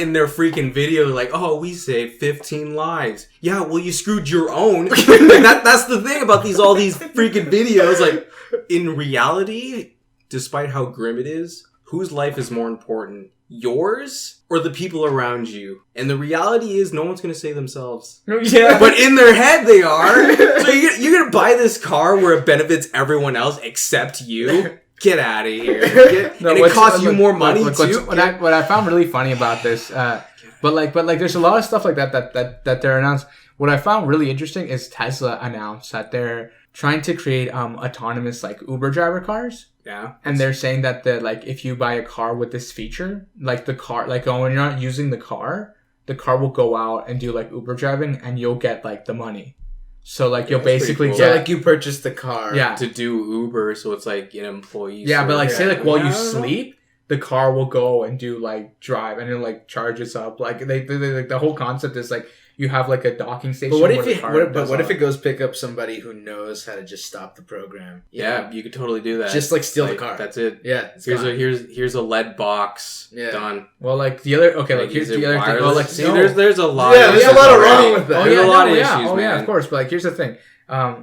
in their freaking video they're like, we saved 15 lives. Yeah, well, you screwed your own. That's the thing about all these freaking videos. Like, in reality, despite how grim it is, whose life is more important? Yours or the people around you? And the reality is no one's going to say themselves. Yeah. But in their head they are. So you're going to buy this car where it benefits everyone else except you? Get out of here. And it costs you more money too. What I found really funny about this, but there's a lot of stuff like that they're announced. What I found really interesting is Tesla announced that they're trying to create autonomous like Uber driver cars. Yeah. And they're saying that if you buy a car with this feature, like the car, like when you're not using the car will go out and do like Uber driving, and you'll get like the money. So like you'll basically cool. get So like you purchased the car. Yeah. To do Uber, so it's like an employee. Yeah, but like say like while you Yeah. sleep, the car will go and do like drive, and it'll like charge us up. Like they like the whole concept is like you have like a docking station. But what if where the car what does if all it goes pick up somebody who knows how to just stop the program? Yeah, you could totally do that. Just like steal the car. That's it. Yeah. It's Here's gone. here's a lead box. Yeah. Done. Well, like the other Like, here's is it the other thing. wireless? Well, like See, no. there's a lot. Yeah, of there's a issues lot already. wrong with that. There's a lot of yeah. issues, Oh man. yeah, of course. But like here's the thing.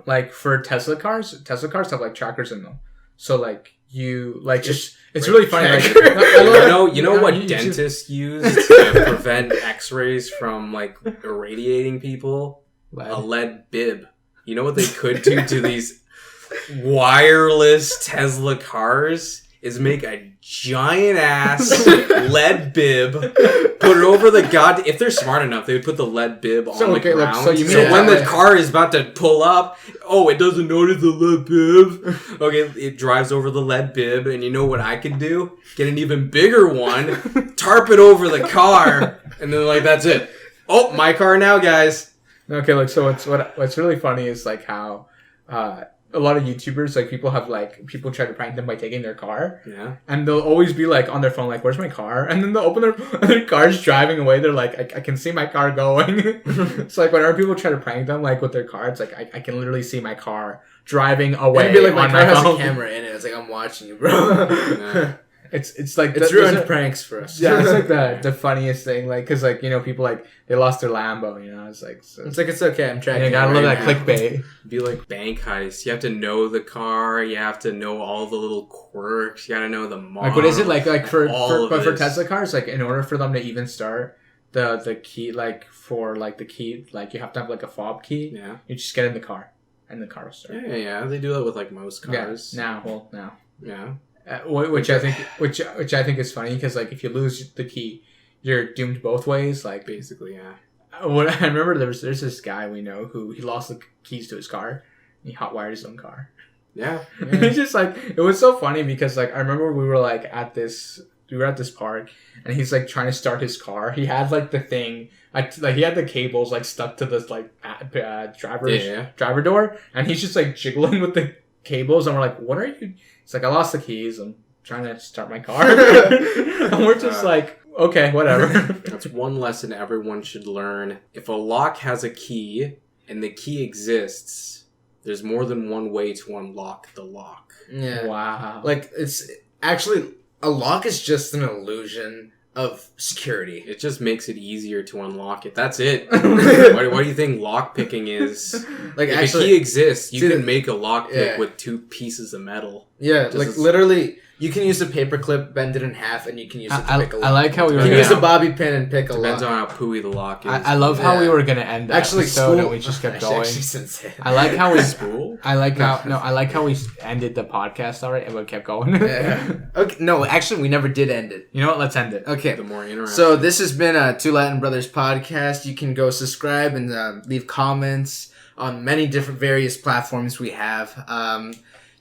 Like for Tesla cars have like trackers in them. So like you like it's really funny. Like, You know what you- dentists use to prevent X-rays from like irradiating people? A lead bib. You know what they could do to these wireless Tesla cars? Is make a giant ass lead bib, put it over the if they're smart enough, they would put the lead bib on the ground. so you mean Yeah. when the that- car is about to pull up, it doesn't notice the lead bib. Okay, it drives over the lead bib, and you know what I can do? Get an even bigger one, tarp it over the car, and then like that's it. Oh, my car now, guys. Okay, like so what's really funny is like how a lot of YouTubers, like people try to prank them by taking their car. Yeah. And they'll always be like on their phone, like, "Where's my car?" And then they'll open their car's driving away. They're like, I can see my car going. It's like whenever people try to prank them, like with their car, it's like I can literally see my car driving away. It'd be like my on car has phone. a camera in it. It's like I'm watching you, bro. Yeah. It's like It's ruined pranks for us. Yeah, it's like the funniest thing, like, because, like, you know, people, like, they lost their Lambo, you know, it's like, so, it's okay, I'm tracking. you gotta love that clickbait. It'd be like bank heist. You have to know the car. You have to know all the little quirks. You gotta know the model. Like, what is it like for this. Tesla cars? Like, in order for them to even start, the key, like, for like the key, like, you have to have like a fob key. Yeah. You just get in the car, and the car will start. Yeah. They do that with like most cars. Yeah. Now. Yeah. Which I think is funny because, like, if you lose the key, you're doomed both ways. Like, Basically, yeah. what I remember, there's this guy we know who he lost the keys to his car. And he hotwired his own car. Yeah. It's just like, it was so funny because, like, I remember we were like at this park and he's like trying to start his car. He had like the thing, like he had the cables like stuck to this like driver door, and he's just like jiggling with the cables, and we're like, "What are you?" It's like, "I lost the keys. I'm trying to start my car," and we're just like, "Okay, whatever." That's one lesson everyone should learn. If a lock has a key and the key exists, there's more than one way to unlock the lock. Yeah. Wow. Like, it's actually, a lock is just an illusion of security. It just makes it easier to unlock it. That's it. What do you think lock picking is? Like, if actually, a key exists, you see, can make a lock pick yeah. with 2 pieces of metal. yeah, Just like as- literally, you can use a paper clip, bend it in half, and you can use it to pick a lock. I like how we were You can gonna, use a bobby pin and pick a Depends lock. on how pooey the lock is. I love how we Yeah. were gonna end that Actually, episode, school, and we just kept going. Actually, since I like how we Spool? I like how we ended the podcast already, and we kept going. yeah. Okay, no, actually, we never did end it. You know what? Let's end it. Okay. The more interesting. So this has been a Two Latin Brothers podcast. You can go subscribe and leave comments on many different various platforms we have.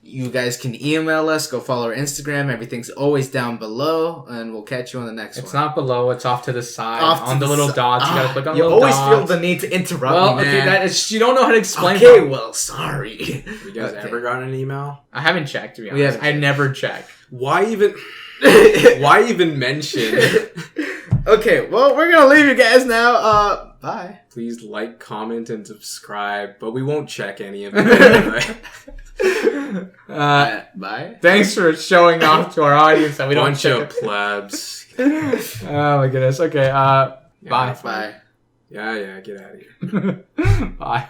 You guys can email us. Go follow our Instagram. Everything's always down below, and we'll catch you on the next It's one. not below. It's off to the side. Off to on the the little si- dots. You gotta click on the You little always dots. feel the need to interrupt Well, me, okay, man. you don't know how to explain. Okay, them. well, sorry. you guys Okay. ever got an email? I haven't checked, to be We honest. haven't I checked. never check. Why even mention? Okay, well, we're gonna leave you guys now. Bye. Please like, comment, and subscribe, but we won't check any of it anyway. Bye. Thanks for showing off to our audience that we don't Bunch check of plebs. it. Oh my goodness. Okay. Bye. Bye. Yeah, get out of here. Bye.